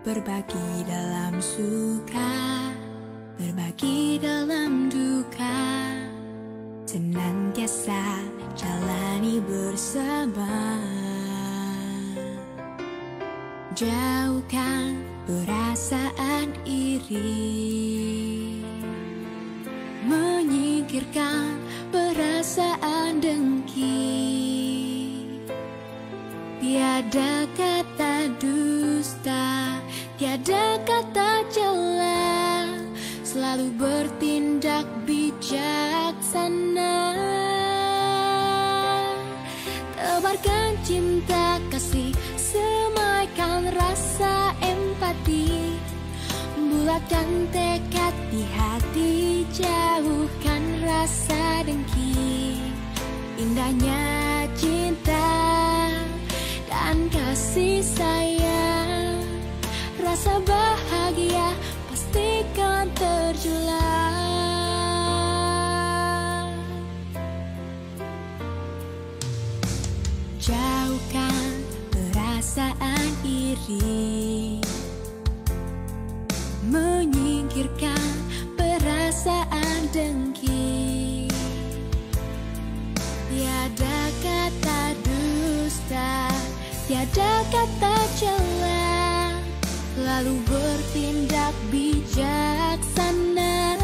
berbagi dalam suka, berbagi dalam duka, senantiasa jalani bersama. Jauhkan perasaan iri, menyingkirkan perasaan dengki. Tiada kata dusta, tiada kata cela, selalu bertindak bijaksana. Tebarkan cinta kasih, semaikan rasa empati, bulatkan tekad di hati, jauhkan rasa dengki. Indahnya cinta dan kasih sayang, rasa bahagia pastikan terjelas. Jauhkan perasaan iri, menyingkirkan perasaan dengki. Tiada kata dusta, tiada kata cela, lalu bertindak bijaksana.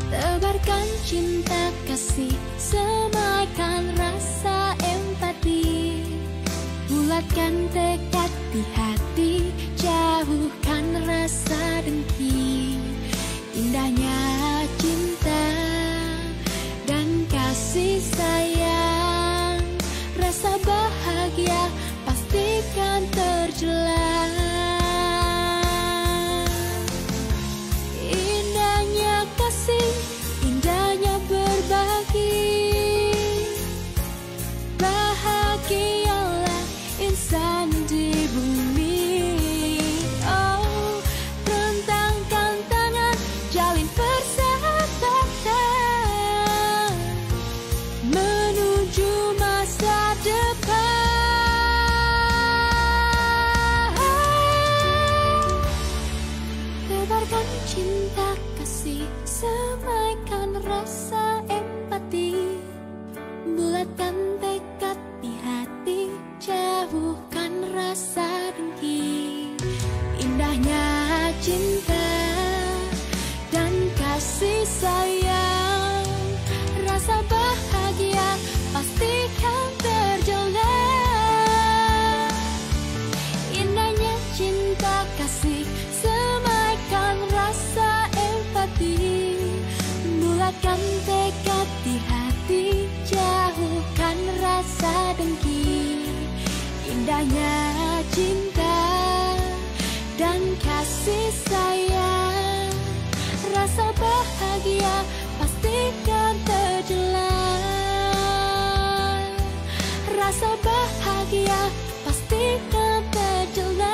Tebarkan cinta kasih, semaikan rasa empati, bulatkan tekad di hati, jauhkan rasa dengki. Indahnya cinta dan kasih sayang, rasa bahagia pastikan terjelas. Indahnya kasih, indahnya berbagi, bahagialah insan di bumi. Oh, rentangkan tangan, jalin persahabatan menuju masa depan. Tebarkan cinta kasih, semaikan rasa empati, bulatkan tekad di hati, jauhkan rasa dengki. Indahnya cinta dan kasih sayang, rasa bahagia pastikan terjelas. Indahnya cinta kasih, semaikan rasa empati, bulatkan tekad di hati, jauhkan rasa dengki. Indahnya cinta dan kasih sayang, rasa bahagia pastikan terjelas. Rasa bahagia pastikan terjelas.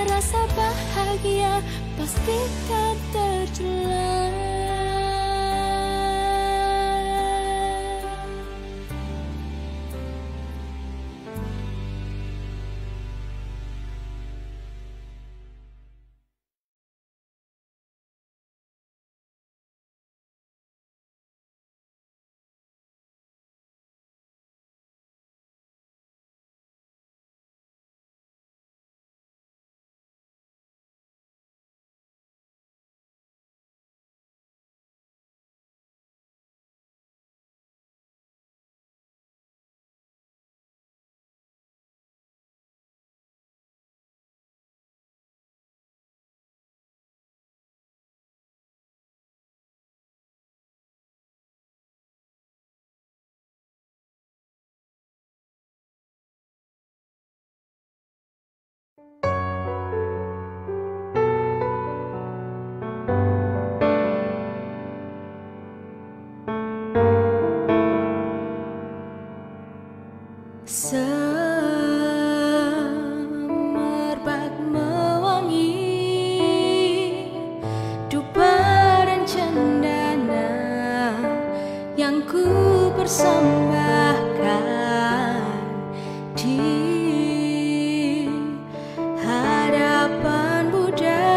Rasa bahagia pastikan terjelas. Semerbak mewangi, dupa dan cendana yang ku persembahkan di Di hadapan Buddha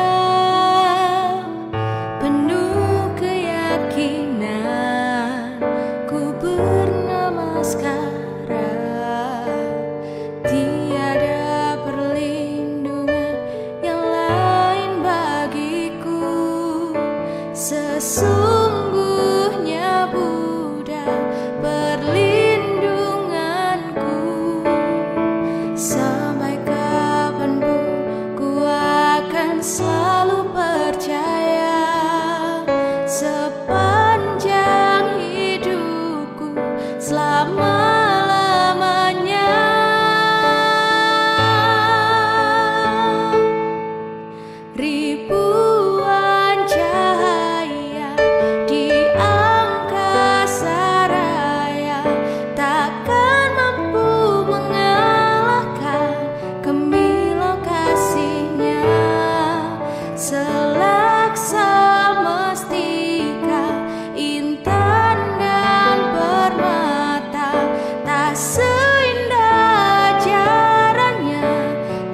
penuh keyakinan ku bernamaskara. Tiada perlindungan yang lain bagiku. Sesungguhnya Buddha perlindunganku. Sampai kapanpun ku akan selalu percaya. Sepanjang hidupku selama-lamanya. Ribuan cahaya di angkasa raya takkan mampu mengalahkan gemilang kasihnya. Selaksa mestika, intan dan permata, tak seindah ajarannya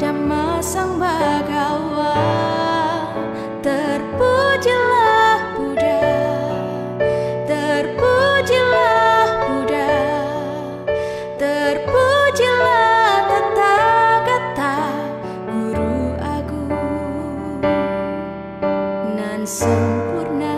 Dhamma Sang Bhagawa. Terpujilah Buddha, terpujilah Buddha, terpujilah Tathagata, Guru Agung nan sempurna.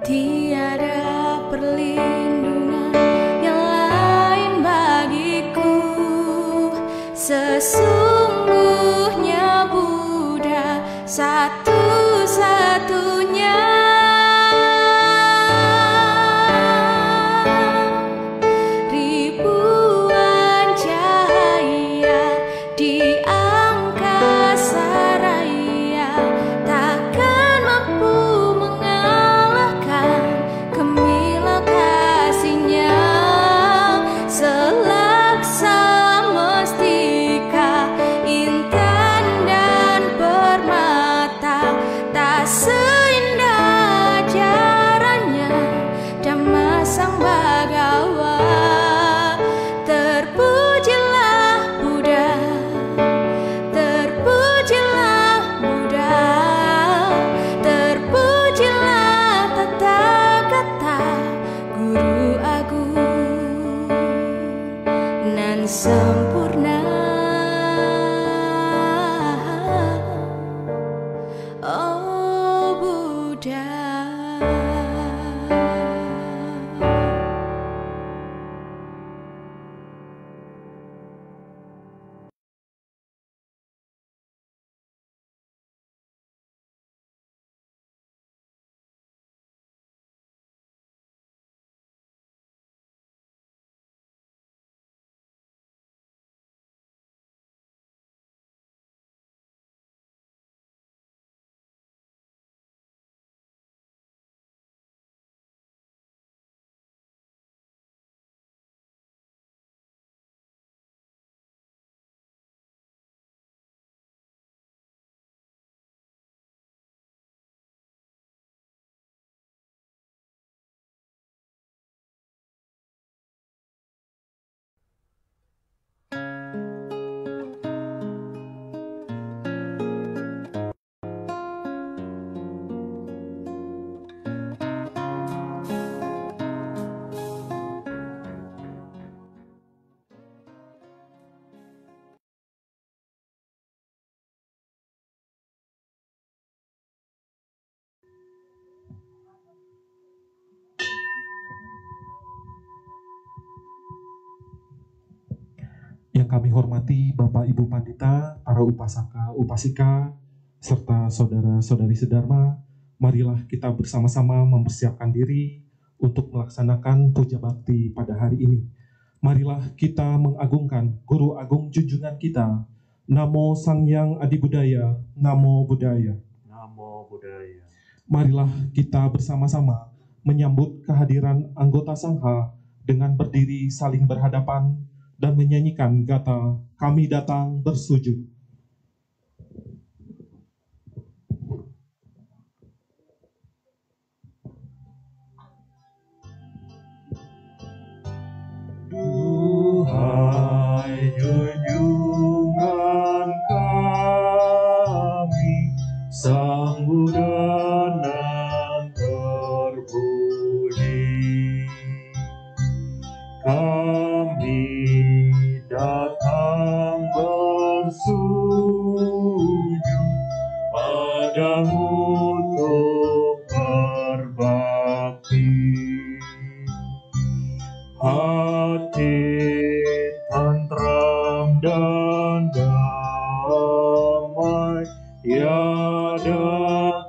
Tiada perlindungan yang lain bagiku. Sesungguhnya Buddha satu-satunya. Ribuan cahaya di angkasa raya takkan mampu mengalahkan gemilang kasihnya. Selaksa mestika, intan dan permata, tak seindah ajarannya Dhamma Sang Bhagawa. Terpujilah Buddha, terpujilah Buddha, terpujilah Tathagata, Guru Agung nan sempurna. Oh Buddha. Yang kami hormati Bapak Ibu Pandita, para upasaka, upasika, serta saudara-saudari sedharma, marilah kita bersama-sama mempersiapkan diri untuk melaksanakan puja bakti pada hari ini. Marilah kita mengagungkan Guru Agung junjungan kita. Namo Sang Hyang Adi Budaya, Namo Buddhaya. Namo Buddhaya. Marilah kita bersama-sama menyambut kehadiran anggota Sangha dengan berdiri saling berhadapan dan menyanyikan kata "Kami datang bersujud". Duhai junjungan kami, Sang Buddha nan terpuji, kami datang bersujud padamu untuk berbakti. Hati tentram dan damai, tiada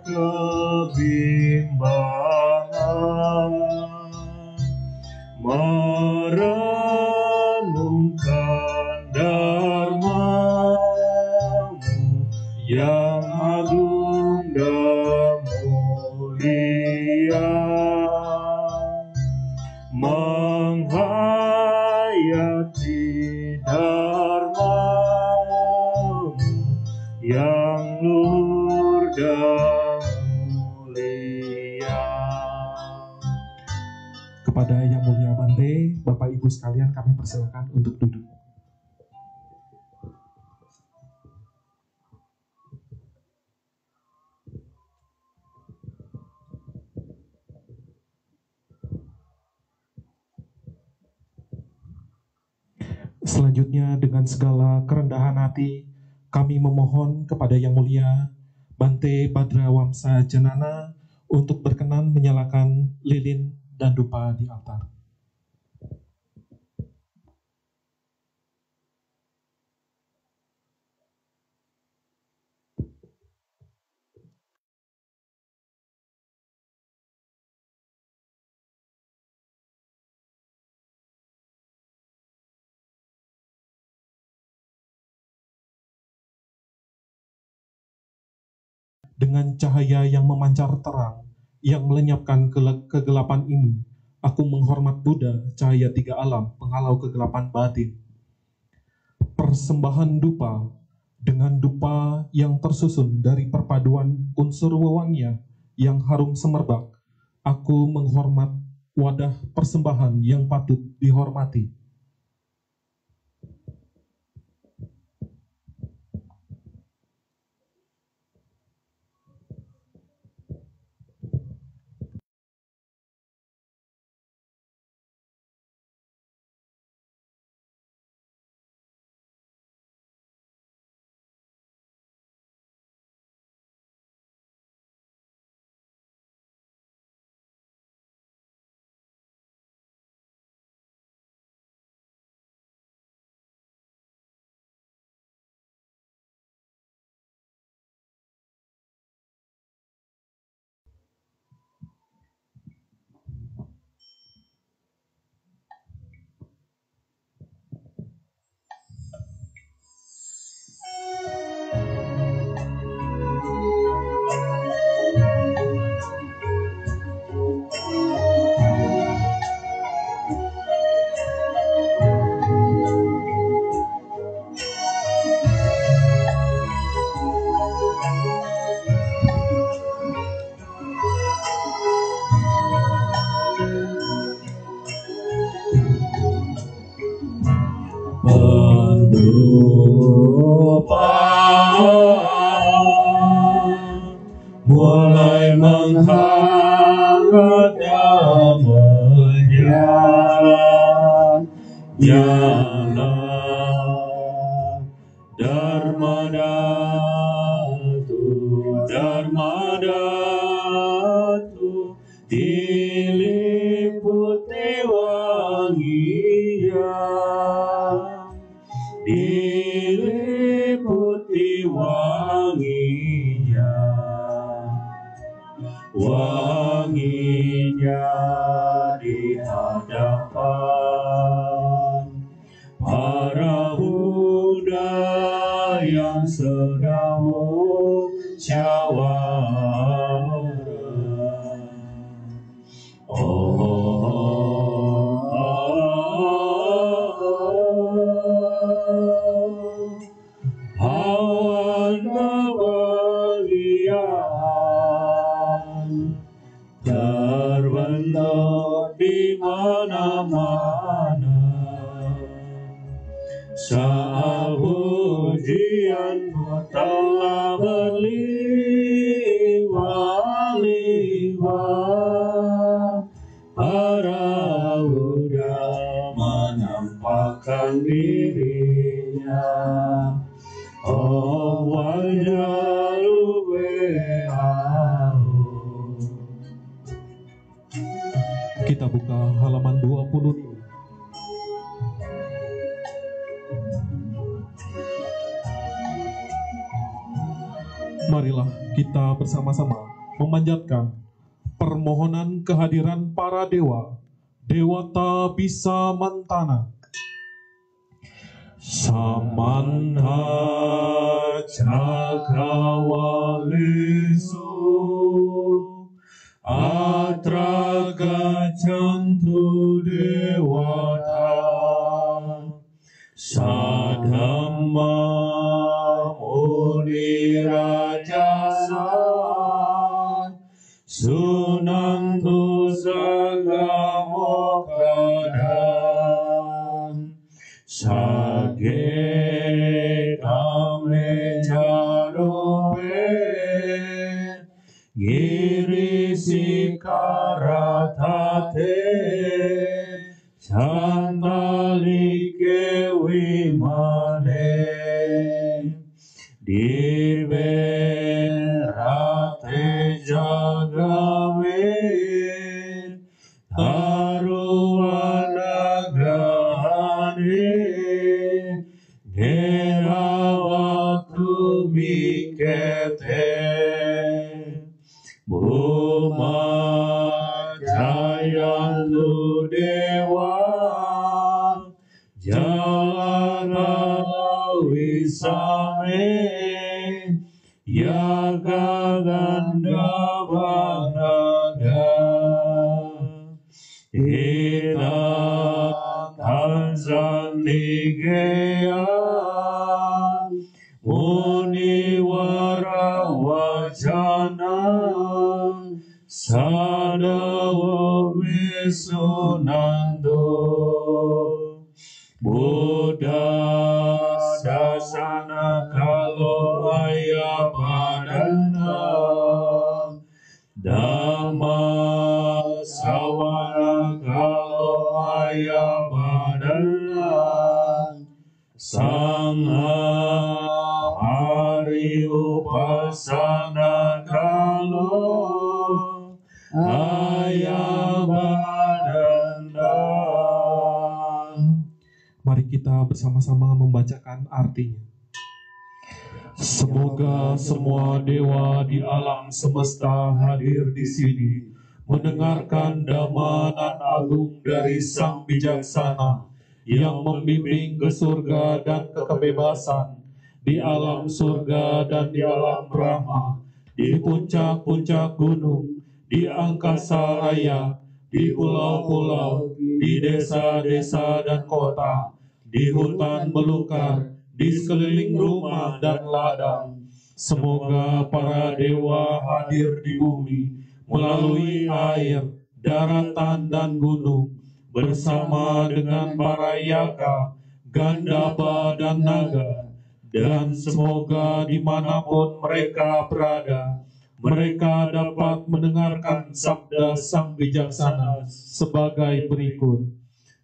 kebimbangan, merenungkan dharma-Mu yang agung dan mulia, menghayati dharma-Mu yang luhur dan mulia. Kepada Yang Mulia Bante, Bapak Ibu sekalian, kami persilakan untuk duduk. Selanjutnya, dengan segala kerendahan hati, kami memohon kepada Yang Mulia Bante Badrawamsa Janana untuk berkenan menyalakan lilin dan dupa di altar. Dengan cahaya yang memancar terang, yang melenyapkan kegelapan ini, aku menghormat Buddha, cahaya tiga alam, penghalau kegelapan batin. Persembahan dupa, dengan dupa yang tersusun dari perpaduan unsur wewangian yang harum semerbak, aku menghormat wadah persembahan yang patut dihormati. Mulai menghangat dan menjalan, nyala Dharma Datu, Dharma Datu, diliputi wanginya, diliputi wanginya, wanginya di hadapan para Buddha yang sedang musyawarah. Oh, Saat ujian telah berlimpah-limpah, para Buddha menampakkan dirinya. Oh Wajarubeau. Kita buka halaman 25. Marilah kita bersama-sama memanjatkan permohonan kehadiran para dewa, Dewata Bisa Mantana, Samanta Cakrawalesu, Atra Gacantu Dewata, Sadhamma Muni Rajasa, Sunantu Sangha Mokkhadan, Sage Kame Carupe, Giri Sikaratate, Sandalike Wimane, Diberate Jagame, Taruanagrahane, Gerawatu Mikete, Bhuma Jayantu Dewa, Jalana Wisame, Yaga Gandha Banaga, Ita Tanzanigeya, Muniwara Wajana, Sadawa Visunando, Buddha Sasana Kalo Ayapadana, Dhamma Sawana Kalo Ayapadana, Sangha Hari Upasana Kalo Ayapadana. Mari kita bersama-sama membacakan artinya. Semoga semua dewa di alam semesta hadir di sini, mendengarkan dhamma agung dari Sang Bijaksana yang membimbing ke surga dan ke kebebasan, di alam surga dan di alam Brahma, di puncak-puncak gunung, di angkasa raya, di pulau-pulau, di desa-desa dan kota, di hutan belukar, di sekeliling rumah dan ladang. Semoga para dewa hadir di bumi melalui air, daratan dan gunung, bersama dengan para yaga, gandaba dan naga, dan semoga dimanapun mereka berada, mereka dapat mendengarkan sabda Sang Bijaksana sebagai berikut.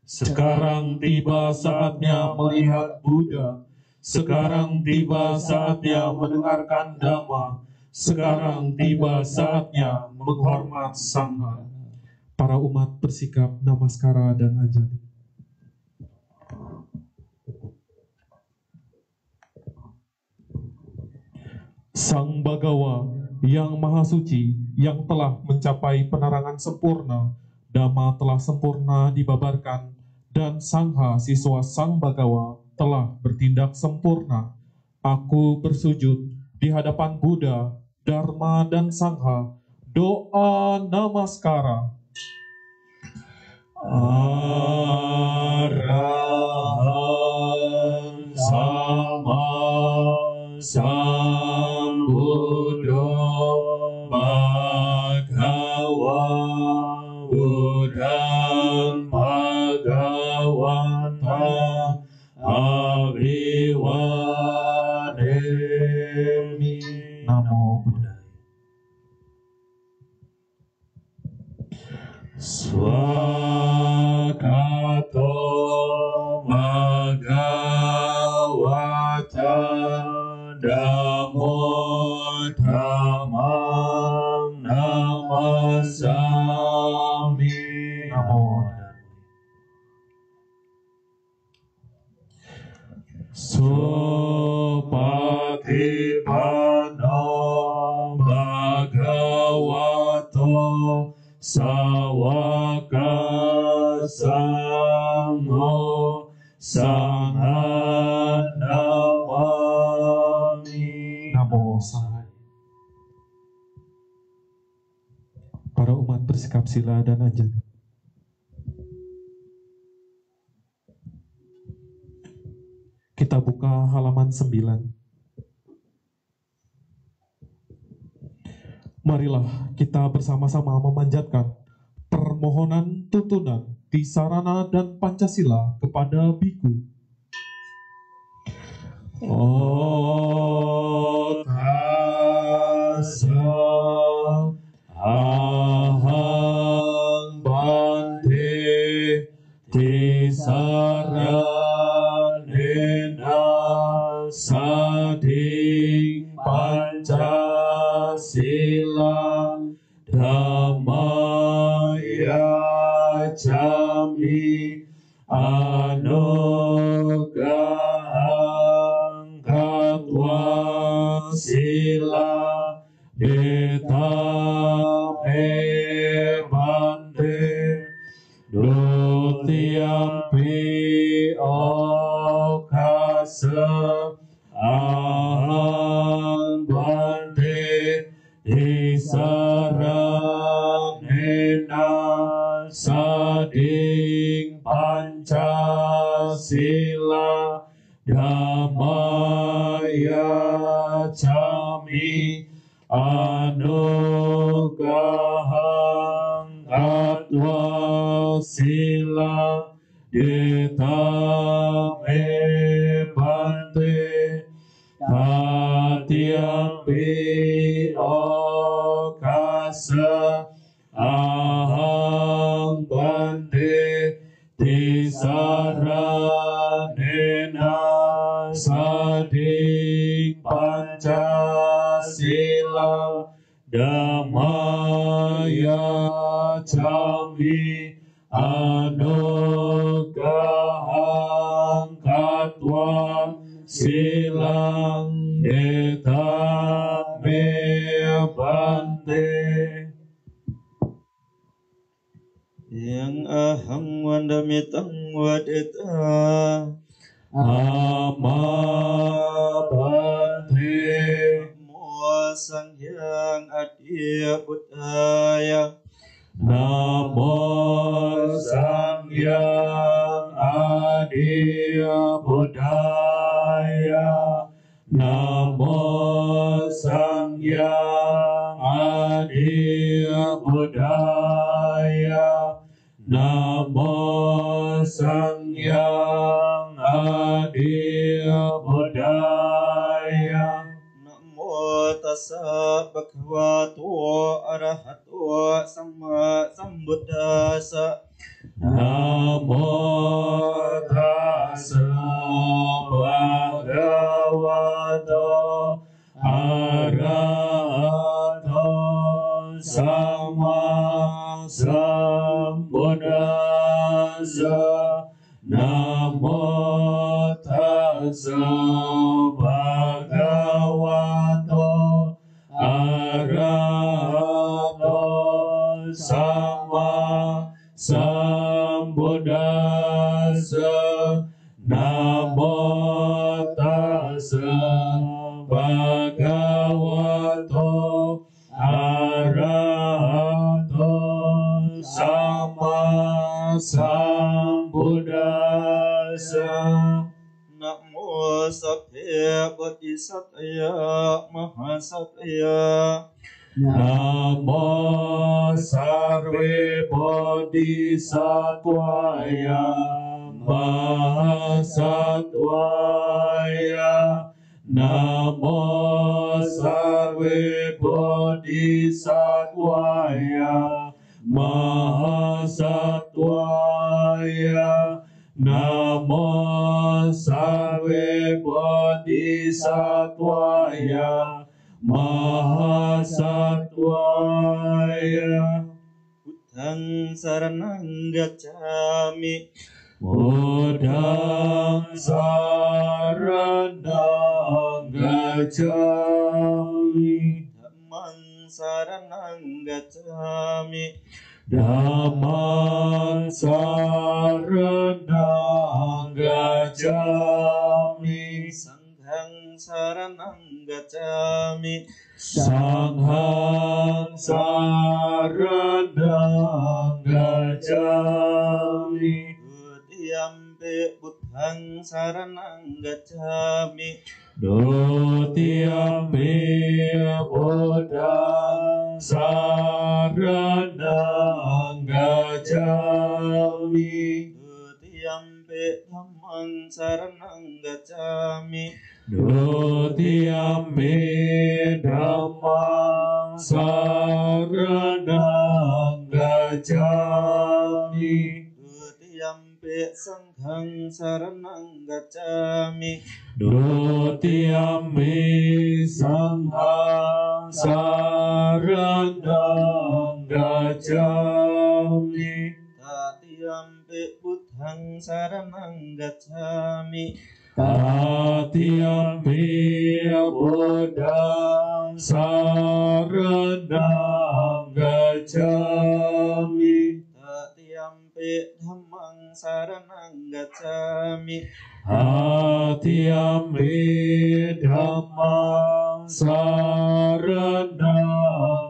Sekarang tiba saatnya melihat Buddha, sekarang tiba saatnya mendengarkan Dhamma, sekarang tiba saatnya menghormat Sangha. Para umat bersikap namaskara dan ajali. Sang Bagawa yang Maha Suci, yang telah mencapai penerangan sempurna, Dhamma telah sempurna dibabarkan, dan Sangha siswa Sang Bagawa telah bertindak sempurna. Aku bersujud di hadapan Buddha, Dharma, dan Sangha. Doa namaskara. Arahan Sama Sambuddho Bhagava Buddham Bhagava Bhagavata Aviwademi. Namo Buddhaya. Swakato Bhagavata Dhammo Dhammam Namasami. Namo Supatipanno Bhagavato Sawaka Sangho Sanghang Namami. Namo Sahaya. Para umat bersikap sila dan anjali. Kita buka halaman 9. Marilah kita bersama-sama memanjatkan permohonan tuntunan di Sarana dan Pancasila kepada Biku. Tassa ahang bante tisaranena sading Pancasila dhammaya jami anugrahang katwa sila detame bante dutiyampi okasa ahang bante tisaranena sading Pancasila dhammaya jami anugrahang katwa sila detame bante tatiampi okasa ahang bante tisaranena sading Pancasila dhammaya jami anugrahang katwa silang detame bante. Yang ahang wandamitang wadeta Amabante Namo Sangyang Adya Buddhaya. Namo Sangyang Adya Buddhaya. Namo Sangyang Adya Buddhaya. Namo Sangyang Adya Buddhaya. Namo tassa bhagavato arahato sama sambuddhassa. Namo tassa bhagavato arahato sama sambuddhassa. Namo tassa bhagavato arahato sama sambuddhassa. Namo tassa bhagavato arahato sama sambuddhassa. Namo Sattva Bodhisattva Mahasatya. Namo Sarve Bodhisattvaya Mahasatwaya Namo Sarve Bodhisattvaya Mahasatwaya Namo Sarve Bodhisattvaya Mahasatwaya Buddhang saranang gacchami Buddhang saranang gacchami Dhammang saranang gacchami Dhammang saranang gacchami Sanghang saranang gacchami Sanghang saranang gacchami Dutiyampi Buddhang saranang gacchami Dutiyampi Buddhang saranang gacchami Dutiyampi Dhammang saranang gacchami Dutiyampi Dhammang saranang gacchami Dutiyampi Sanghang saranang gacchami Dutiyampi Sanghang saranang gacchami Tatiyampi Buddhang saranang gacchami Tatiyampi Buddhang saranang gacchami Tatiyampi Dhammang saranang gacchami Tatiyampi Dhammang saranang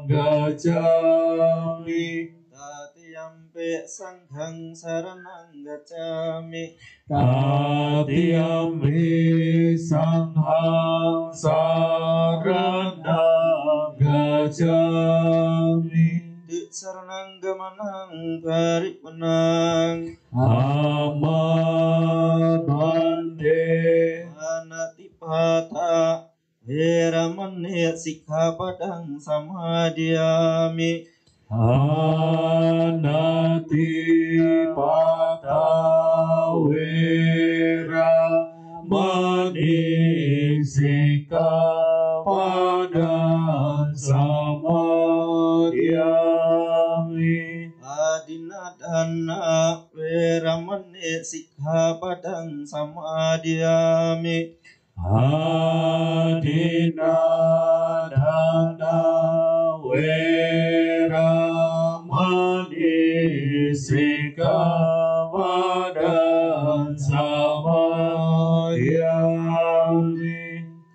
gacchami Tatiyampi Sanghang saranang gacchami Tatiyampi Sanghang saranang gacchami Di saranang gamanang paripunang Amabande Anatipata Veramani Sikkhapadang samadhiyami Anatipata Veramani Sikkhapadang samadhiyami Adinadana Veramani Sikkhapadang samadhiyami Adinadana Veramani Sikkhapadang samadhiyami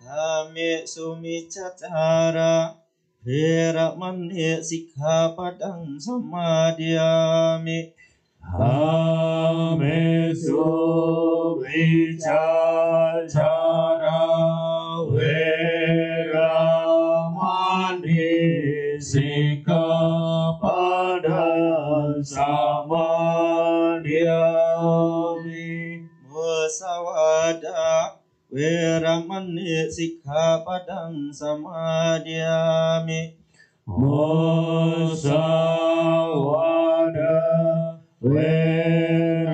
Kami sumicacara Veramani Sikkhapadang samadhiyami Amesu vicacara Veramani Sikkhapadang samadhiyami Musawada Veramani Sikkhapadang samadhiyami Musawada Veramani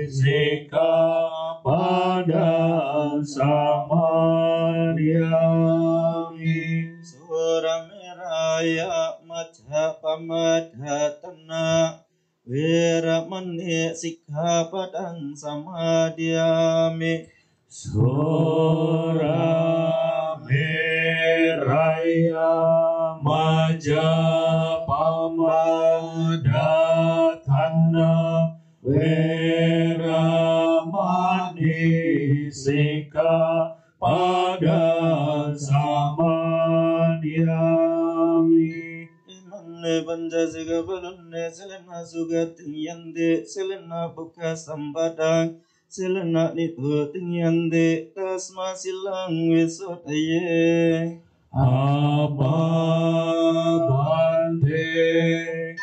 Sikkhapadang samadhiyami Suramiraya Majjapamadhatana Veramani Sikkhapadang samadhiyami Suramiraya Majjapamadhatana Veramani Sikkhapadang samadhiyami Imane Panjasika Balunne Selena Sugating Yande Selena Buka Sampadang Selena Niputing Yande Tasma Silang Wisotaye Abha Bante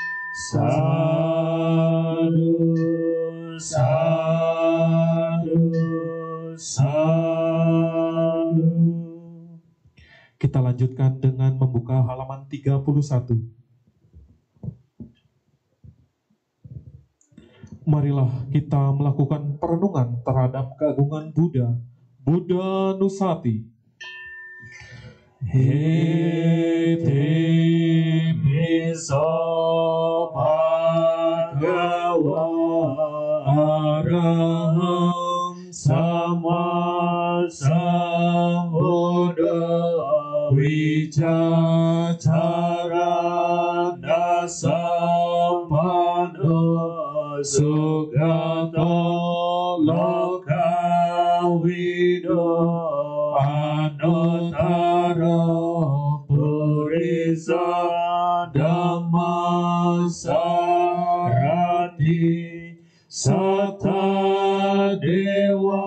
Sadhu Sadu, sadu. Kita lanjutkan dengan membuka halaman 31. Marilah kita melakukan perenungan terhadap keagungan Buddha, Buddha Nusati. Iti piso bhagava araham sama sambuddha vicacara dasampano sugato lokavido anuttara purisa dhammasarati satta dewa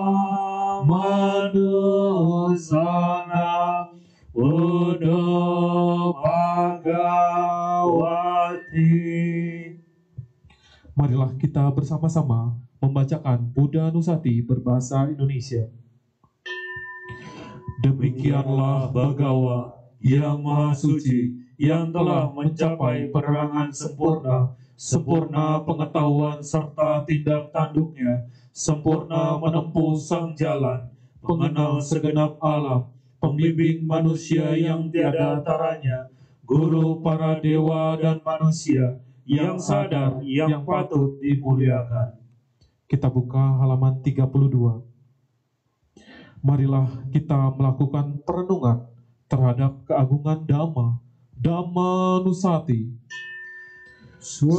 manusana Buddha Bhagawati. Marilah kita bersama-sama membacakan Buddha Nusati berbahasa Indonesia. Demikianlah Bhagawa yang Maha Suci, yang telah mencapai penerangan sempurna, sempurna pengetahuan serta tindak tanduknya, sempurna menempuh sang jalan, pengenal segenap alam, pembimbing manusia yang tiada taranya, guru para dewa dan manusia, yang sadar, yang patut dimuliakan. Kita buka halaman 32. Marilah kita melakukan perenungan terhadap keagungan Dhamma, Dhamma Nusati. Swagato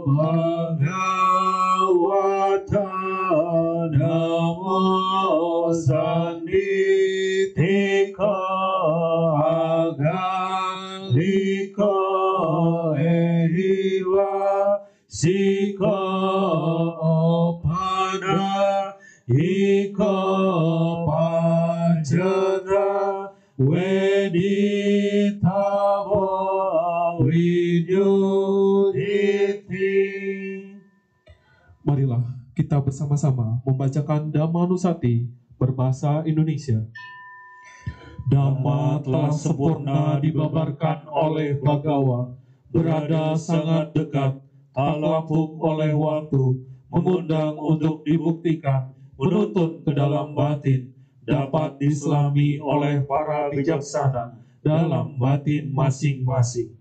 Bhagavata Namo Sanitika Agalika Ehiwa Sika Opana Ika Pajana Weditavo Widyudhiti. Marilah kita bersama-sama membacakan Dhamma Nusati berbahasa Indonesia. Dhamma telah sempurna dibabarkan oleh Bhagawa, berada sangat dekat, tak lapuk oleh waktu, mengundang untuk dibuktikan, menuntun ke dalam batin, dapat diselami oleh para bijaksana dalam batin masing-masing.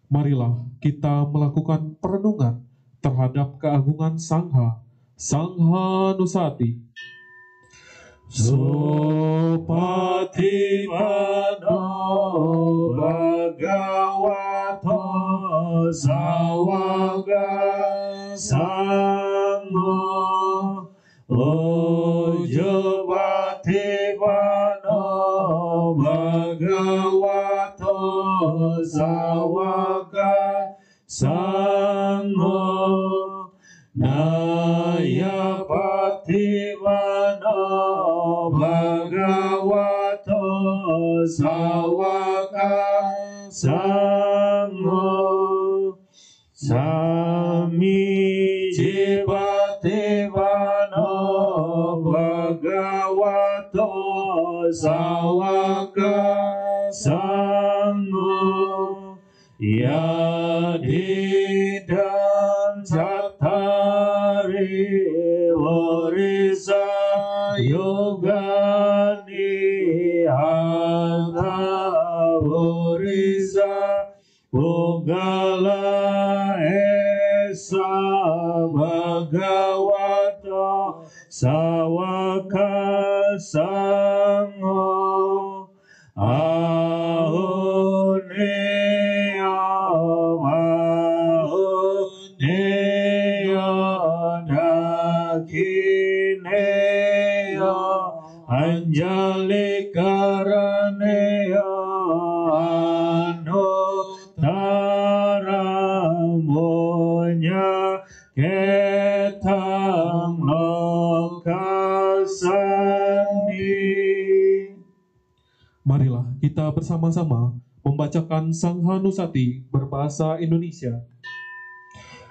Marilah kita melakukan perenungan terhadap keagungan Sangha, Sangha Nusati. Supatipano Bhagavato Sawaga Sangho Ujupatipano Bhagavato Sawaga Sangho Nayapatipano Bhagavato Sawaka Sangho Sami Jivativano Bhagavato Sawaka Sangho Yadidan Cattari Orisa Yogani Hatha Orisa Pugala Esa Bhagavato Sawaka Sangho Anjali Karanaya Anuttara Monya Ketang Lokasani. Marilah kita bersama-sama membacakan Sangha Nusati berbahasa Indonesia.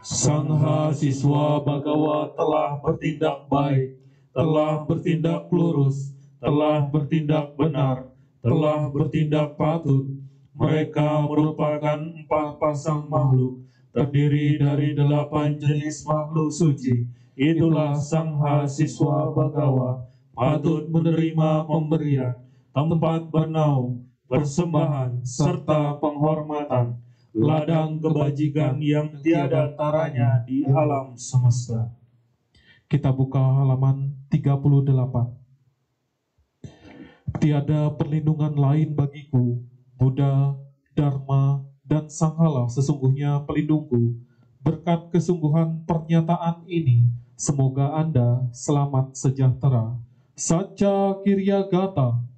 Sang Mahasiswa Bagawa telah bertindak baik, telah bertindak lurus, telah bertindak benar, telah bertindak patut. Mereka merupakan 4 pasang makhluk, terdiri dari 8 jenis makhluk suci. Itulah Sang Mahasiswa Bagawa, patut menerima pemberian, tempat bernaung, persembahan, serta penghormatan, ladang kebajikan yang tiada taranya di alam semesta. Kita buka halaman 38. Tiada perlindungan lain bagiku, Buddha, Dharma, dan Sanghala sesungguhnya pelindungku. Berkat kesungguhan pernyataan ini, semoga Anda selamat sejahtera. Saca Kirya Gata.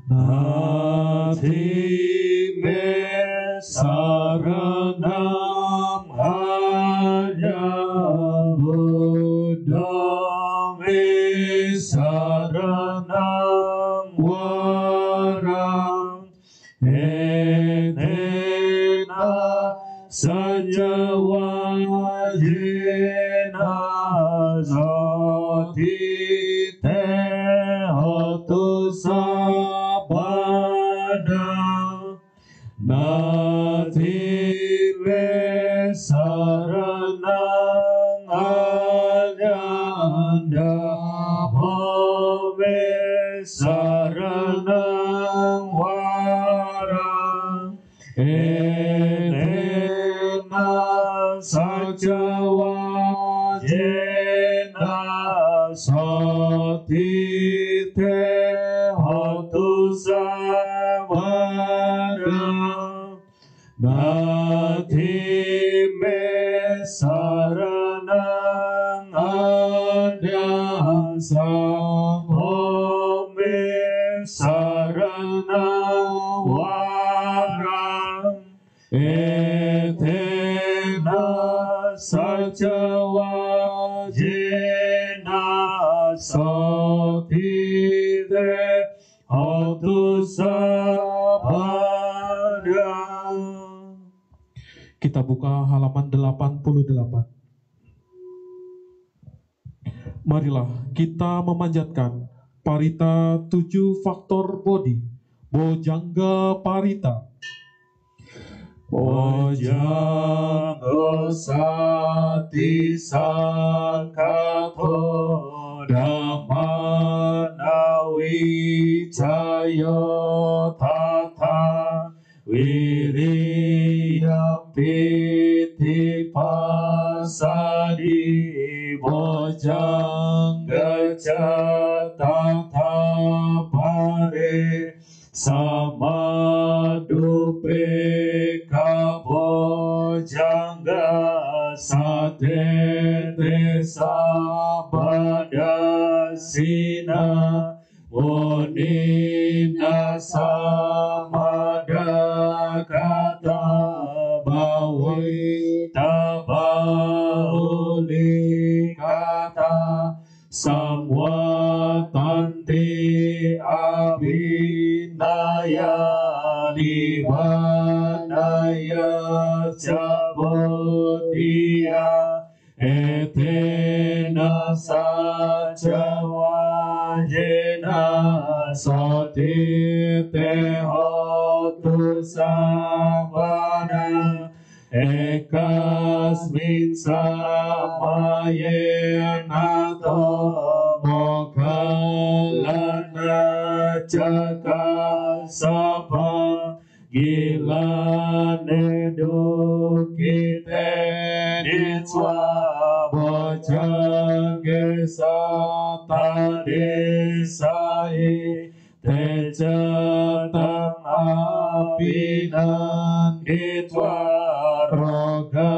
Nati me saranam hanya Buddha me saranam warang enena saja wajena zati te hotu sabada nati me saranang anyanda me saranang warang enena saja wajena sati te hotu sabada nati me saranang adyansa me saranang warang etena saja wajena sati te hotu sabada. Kita buka halaman 88. Marilah kita memanjatkan Parita 7 faktor Bodhi, Bojangga Parita. Bojangga sati sangkato dhammana wijaya tata wiriyam piti pasadi bojangga tata pare samadupe kabojangga satete sabada sina Monina samada kata bawi tabauli kata samwa tanti abinaya nibanaya jabotia etena saja wajena sati te hotu sabana ekasmin samayena to mokalana cakasapa gilane dukite nitswa bojangge satadesai tejatang apinan nitwa roga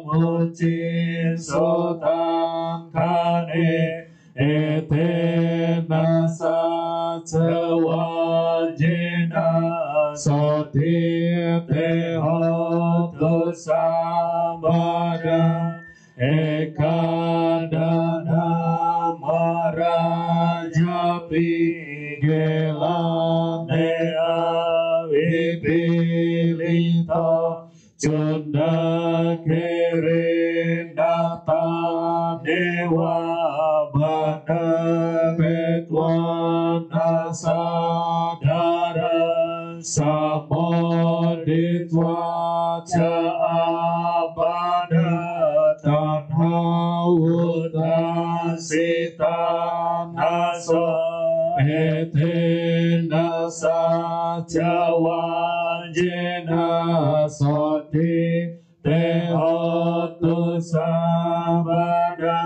mucin sotang kane etena saja wajena sati te hotu sabada ekadana marajapi gelane avipilita Chunda Kirinata Dewa Bana Petwana Sadara Samoditwa Abana Tanha Udasita Nasa Etena Sajawa Jena Soti Tehotu Sabada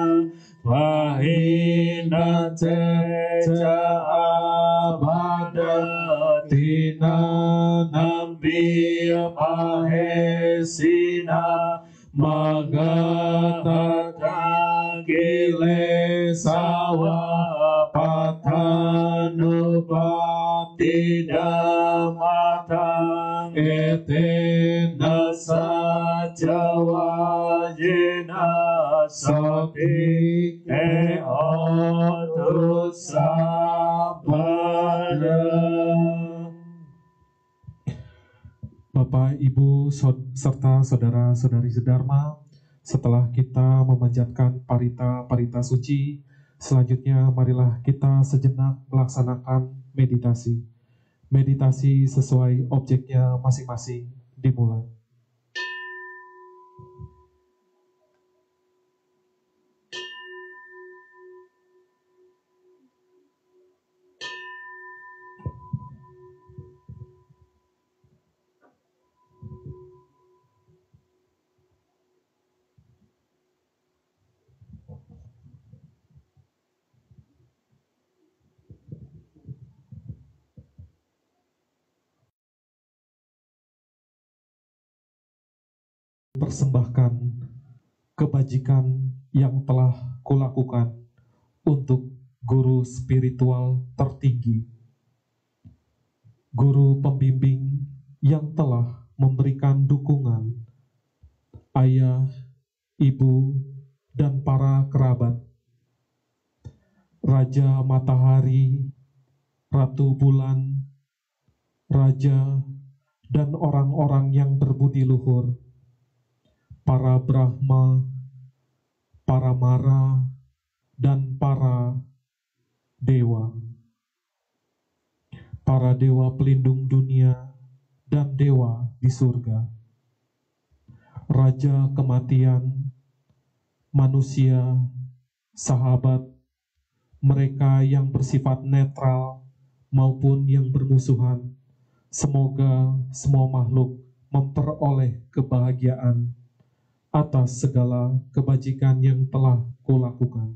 Wahina Ceca Abada Tina Nambi Mahesina Magatata Gile Sawa Patanupati Damata Etena Sajawa Jena Sati Eotu Sabada. Bapak, Ibu, serta saudara-saudari sedharma, setelah kita memanjatkan parita-parita suci, selanjutnya marilah kita sejenak melaksanakan meditasi. Meditasi sesuai objeknya masing-masing dimulai. Persembahkan kebajikan yang telah kulakukan untuk guru spiritual tertinggi, guru pembimbing yang telah memberikan dukungan, ayah, ibu, dan para kerabat, Raja Matahari, Ratu Bulan, Raja, dan orang-orang yang berbudi luhur, para Brahma, para Mara, dan para dewa pelindung dunia dan dewa di surga, Raja kematian, manusia, sahabat, mereka yang bersifat netral maupun yang bermusuhan, semoga semua makhluk memperoleh kebahagiaan atas segala kebajikan yang telah kulakukan.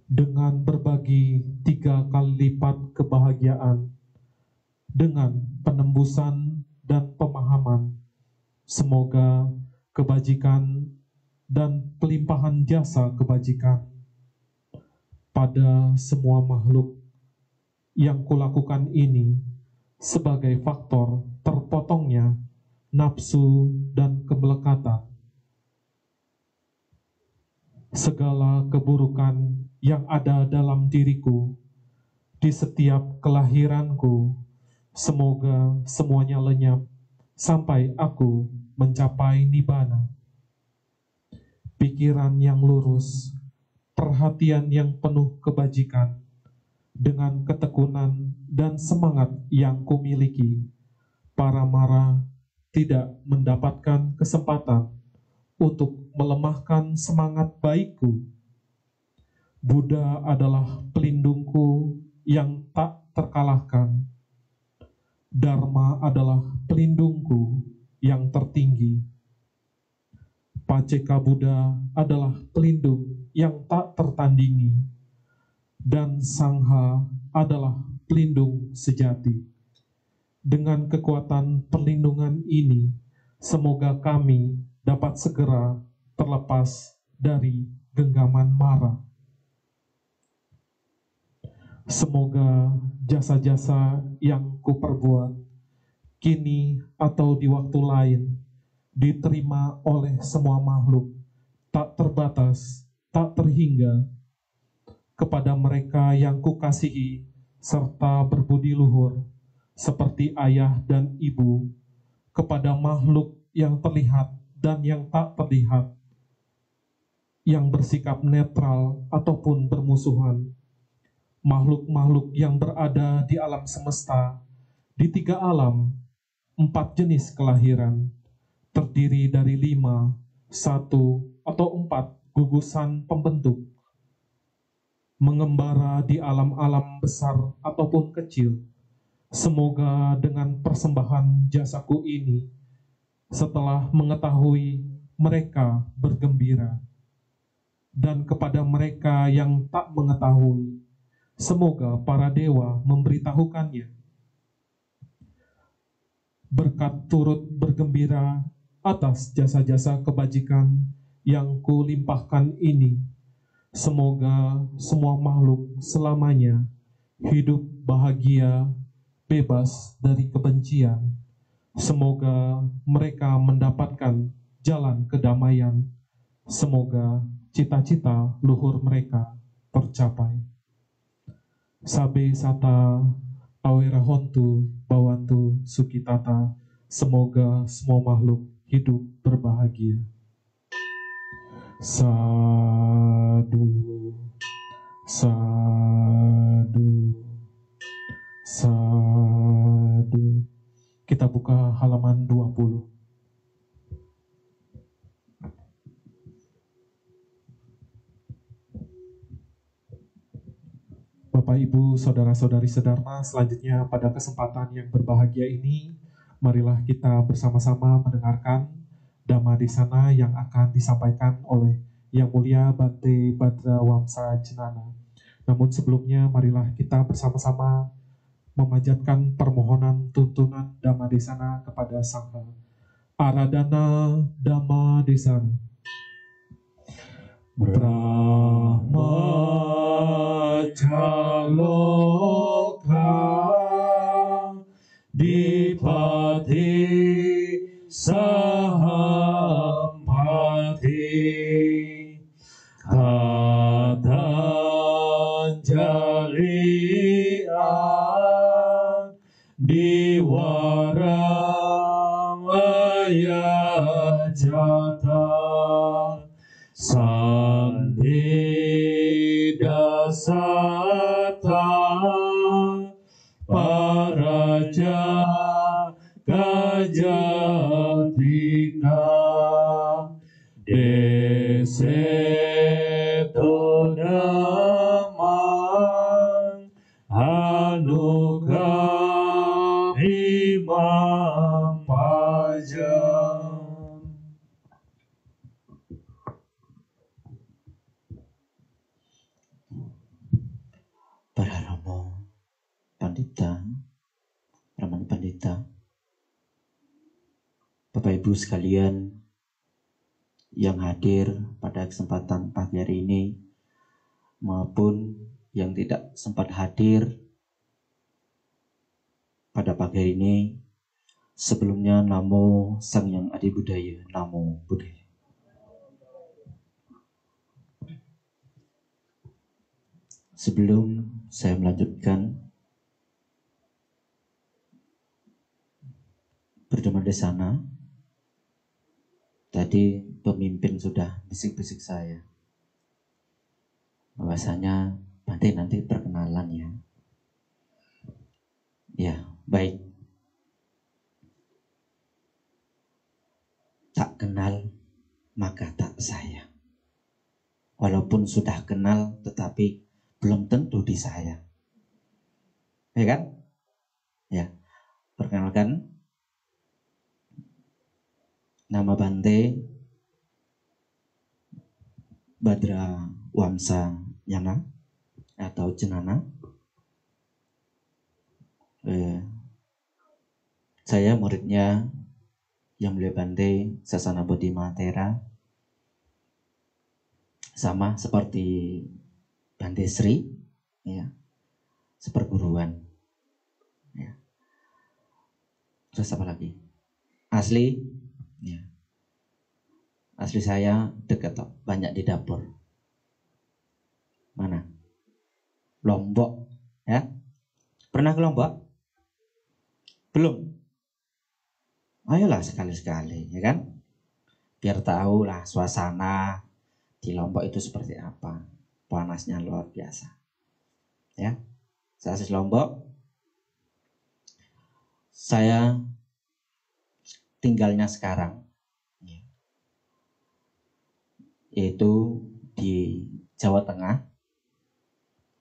Dengan berbagi 3 kali lipat kebahagiaan, dengan penembusan dan pemahaman, semoga kebajikan dan pelimpahan jasa kebajikan pada semua makhluk yang kulakukan ini sebagai faktor terpotongnya nafsu dan kemelekatan. Segala keburukan yang ada dalam diriku di setiap kelahiranku, semoga semuanya lenyap sampai aku mencapai nibbana. Pikiran yang lurus, perhatian yang penuh kebajikan, dengan ketekunan dan semangat yang kumiliki, para Mara tidak mendapatkan kesempatan untuk melemahkan semangat baikku. Buddha adalah pelindungku yang tak terkalahkan. Dharma adalah pelindungku yang tertinggi. Paceka Buddha adalah pelindung yang tak tertandingi. Dan Sangha adalah pelindung sejati. Dengan kekuatan perlindungan ini, semoga kami dapat segera terlepas dari genggaman mara. Semoga jasa-jasa yang kuperbuat, kini atau di waktu lain, diterima oleh semua makhluk, tak terbatas, tak terhingga, kepada mereka yang kukasihi serta berbudi luhur, seperti ayah dan ibu, kepada makhluk yang terlihat dan yang tak terlihat, yang bersikap netral ataupun bermusuhan, makhluk-makhluk yang berada di alam semesta, di 3 alam, 4 jenis kelahiran, terdiri dari 5, 1, atau 4 gugusan pembentuk, mengembara di alam-alam besar ataupun kecil. Semoga dengan persembahan jasaku ini, setelah mengetahui mereka bergembira, dan kepada mereka yang tak mengetahui, semoga para dewa memberitahukannya. Berkat turut bergembira atas jasa-jasa kebajikan yang kulimpahkan ini, semoga semua makhluk selamanya hidup bahagia, bebas dari kebencian. Semoga mereka mendapatkan jalan kedamaian. Semoga cita-cita luhur mereka tercapai. Sabe sata awera hontu bawantu sukitata. Semoga semua makhluk hidup berbahagia. Sadu, sadu, sadu. Kita buka halaman 20. Bapak, Ibu, Saudara-saudari sedharma, selanjutnya pada kesempatan yang berbahagia ini, marilah kita bersama-sama mendengarkan Dhamma Desana yang akan disampaikan oleh Yang Mulia Bante Badra Wamsa Jenana. Namun sebelumnya, marilah kita bersama-sama memanjatkan permohonan tuntunan Dhamma Desana kepada Sangha. Aradhana Dhamma Desana. Brahmacaloka Dipati Sahampati Katanjalian Diwaramaya Jata Sandhida Sata Paraja Kajatika Deseto Damang Anugrah Imam Pajam. Para Romo, Pandita, Brahmana Pandita, Bapak Ibu sekalian yang hadir pada kesempatan pagi hari ini maupun yang tidak sempat hadir pada pagi hari ini, sebelumnya Namo Sang Yang Adi Budaya, Namo Buddhaya. Sebelum saya melanjutkan berdhamma desana, tadi pemimpin sudah bisik-bisik saya bahwasanya nanti perkenalan ya. Ya, baik. Tak kenal maka tak sayang. Walaupun sudah kenal tetapi belum tentu disayang. Ya kan? Ya. Perkenalkan, nama Bante Badra Wamsa Yana atau Jenana. Saya muridnya Yang Mulia Bante Sasana Bodhi Matera, sama seperti Bante Sri, ya, seperguruan. Ya. Terus apa lagi? Asli, ya. Asli saya dekat, banyak di dapur. Mana? Lombok, ya. Pernah ke Lombok? Belum? Ayolah sekali-sekali, ya kan? Biar tahu lah suasana di Lombok itu seperti apa. Panasnya luar biasa. Ya, saya asli Lombok. Saya tinggalnya sekarang, yaitu di Jawa Tengah,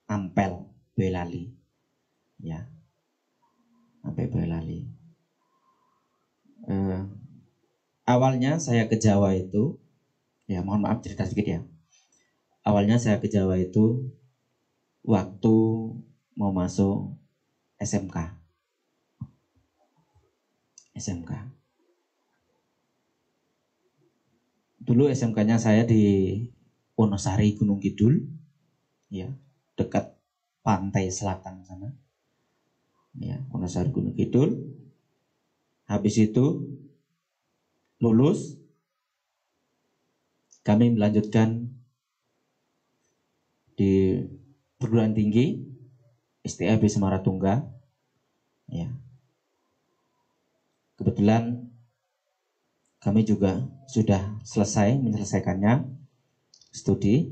Ampel, Boyolali, ya, sampai Boyolali. Awalnya saya ke Jawa itu, ya mohon maaf cerita sedikit ya. Awalnya saya ke Jawa itu waktu mau masuk SMK. Dulu SMK-nya saya di Wonosari Gunung Kidul, ya, dekat pantai selatan sana. Ya, Wonosari Gunung Kidul. Habis itu lulus, kami melanjutkan di perguruan tinggi STIB Semaratungga. Ya. Kebetulan kami juga sudah menyelesaikannya studi.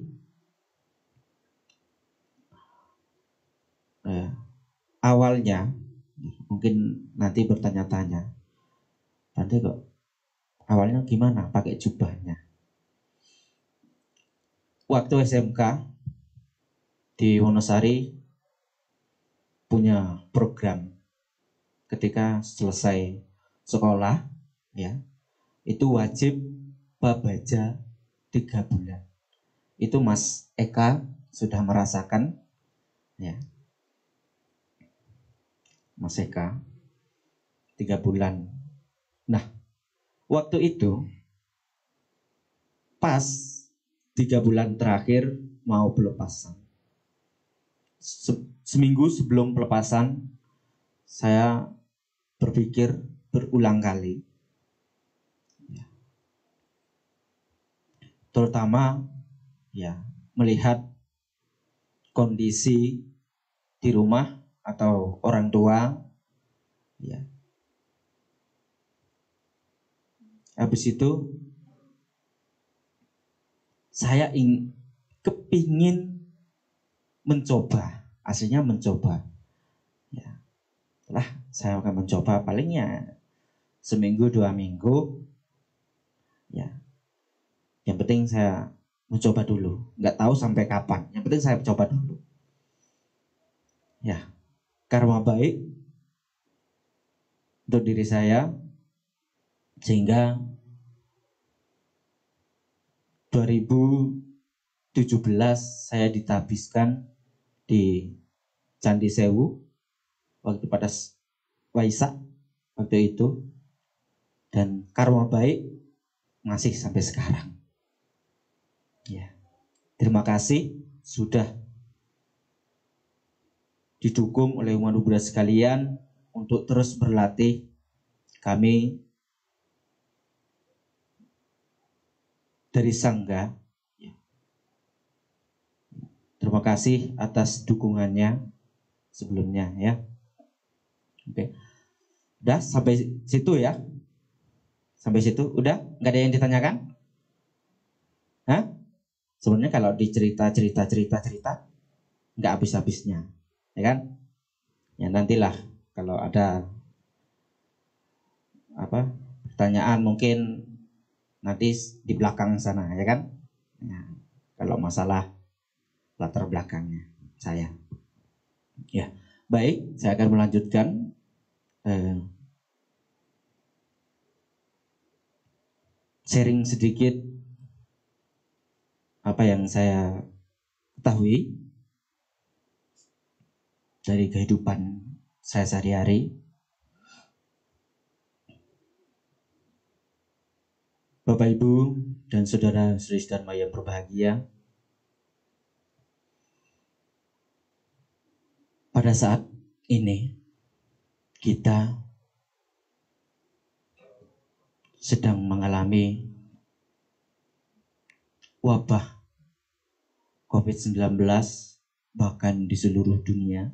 Awalnya mungkin nanti bertanya-tanya, Bante kok awalnya gimana pakai jubahnya? Waktu SMK di Wonosari punya program ketika selesai sekolah, ya, itu wajib babaja 3 bulan. Itu Mas Eka sudah merasakan, ya, Mas Eka 3 bulan. Nah, waktu itu pas 3 bulan terakhir mau pelepasan, seminggu sebelum pelepasan saya berpikir berulang kali, ya, terutama ya melihat kondisi di rumah atau orang tua, ya. Habis itu saya kepingin mencoba, aslinya mencoba, ya. Setelah saya akan mencoba palingnya seminggu 2 minggu, ya. Yang penting saya mencoba dulu, nggak tahu sampai kapan. Yang penting saya coba dulu, ya. Karma baik untuk diri saya sehingga 2017 saya ditabiskan di Candi Sewu waktu pada Waisak waktu itu, dan karma baik masih sampai sekarang, ya. Terima kasih sudah didukung oleh umat Buddha sekalian untuk terus berlatih kami dari Sangga, ya. Terima kasih atas dukungannya sebelumnya, ya. Oke, udah sampai situ ya, sampai situ udah, nggak ada yang ditanyakan? Hah? Sebenarnya kalau dicerita nggak habis-habisnya, ya kan? Ya nantilah kalau ada pertanyaan mungkin nanti di belakang sana, ya kan? Ya, kalau masalah latar belakangnya saya, ya. Baik, saya akan melanjutkan sharing sedikit apa yang saya ketahui dari kehidupan saya sehari-hari. Bapak, Ibu, dan saudara-saudari Dharma yang berbahagia, pada saat ini kita sedang mengalami wabah COVID-19 bahkan di seluruh dunia.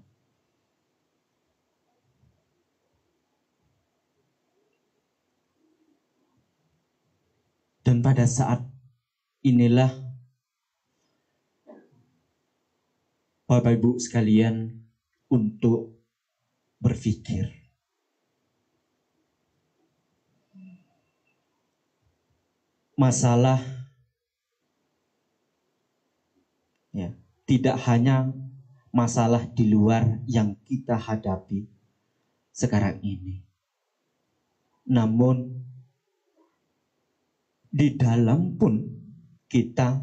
Dan pada saat inilah Bapak Ibu sekalian untuk berpikir. Masalah ya, tidak hanya masalah di luar yang kita hadapi sekarang ini. Namun di dalam pun kita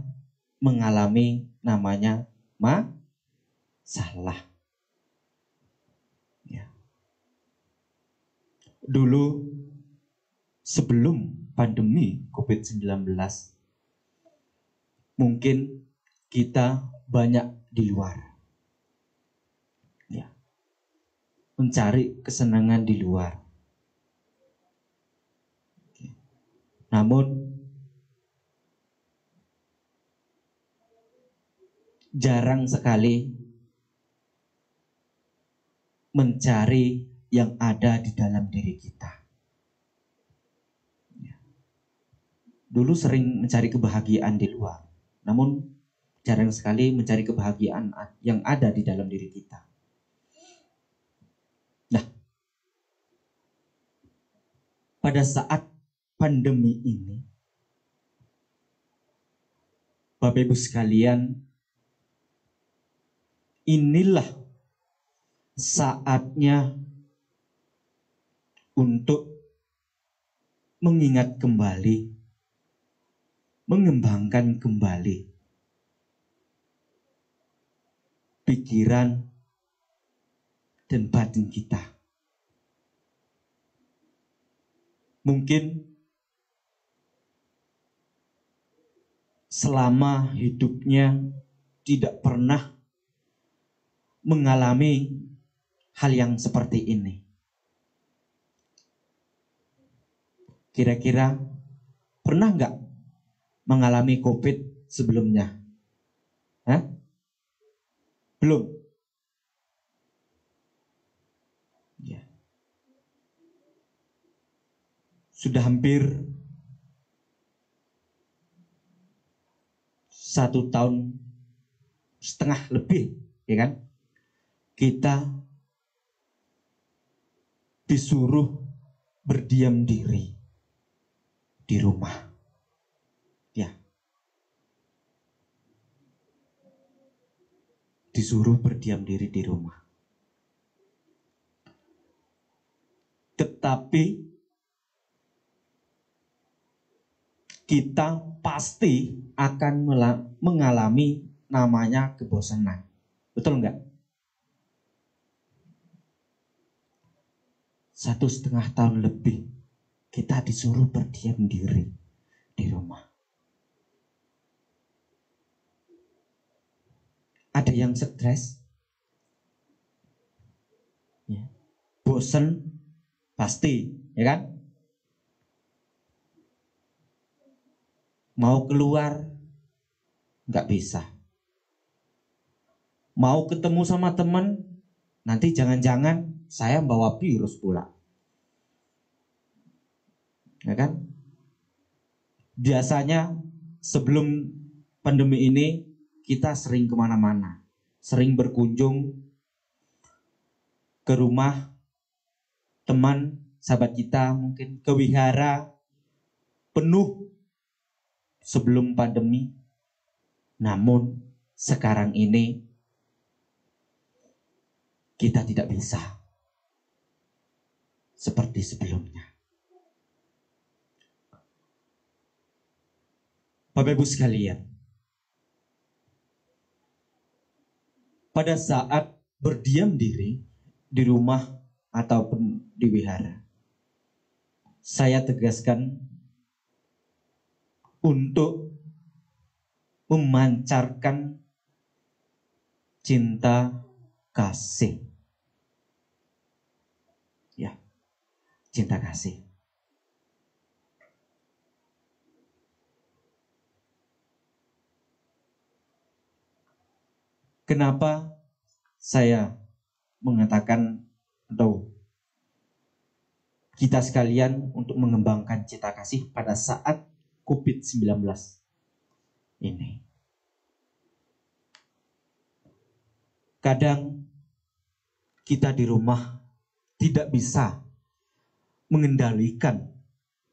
mengalami namanya masalah. Ya. Dulu sebelum pandemi COVID-19, mungkin kita banyak di luar. Ya. Mencari kesenangan di luar. Namun jarang sekali mencari yang ada di dalam diri kita. Dulu sering mencari kebahagiaan di luar, namun jarang sekali mencari kebahagiaan yang ada di dalam diri kita. Nah, pada saat pandemi ini, Bapak Ibu sekalian, inilah saatnya untuk mengingat kembali, mengembangkan kembali pikiran dan batin kita. Mungkin selama hidupnya tidak pernah mengalami hal yang seperti ini. Kira-kira pernah nggak mengalami COVID sebelumnya? Hah? Belum? Ya. Sudah hampir 1,5 tahun lebih, ya kan? Kita disuruh berdiam diri di rumah. Ya. Disuruh berdiam diri di rumah. Tetapi kita pasti akan mengalami namanya kebosanan. Betul enggak? 1,5 tahun lebih kita disuruh berdiam diri di rumah. Ada yang stres, ya. Bosan pasti, ya kan? Mau keluar nggak bisa. Mau ketemu sama teman, nanti jangan-jangan saya bawa virus pula. Ya kan? Biasanya sebelum pandemi ini kita sering kemana-mana. Sering berkunjung ke rumah teman, sahabat kita, mungkin ke wihara, penuh sebelum pandemi. Namun sekarang ini kita tidak bisa seperti sebelumnya. Bapak Ibu sekalian, pada saat berdiam diri di rumah ataupun di wihara, saya tegaskan untuk memancarkan cinta kasih. Ya, cinta kasih. Kenapa saya mengatakan atau kita sekalian untuk mengembangkan cinta kasih pada saat COVID-19 ini. Kadang kita di rumah tidak bisa mengendalikan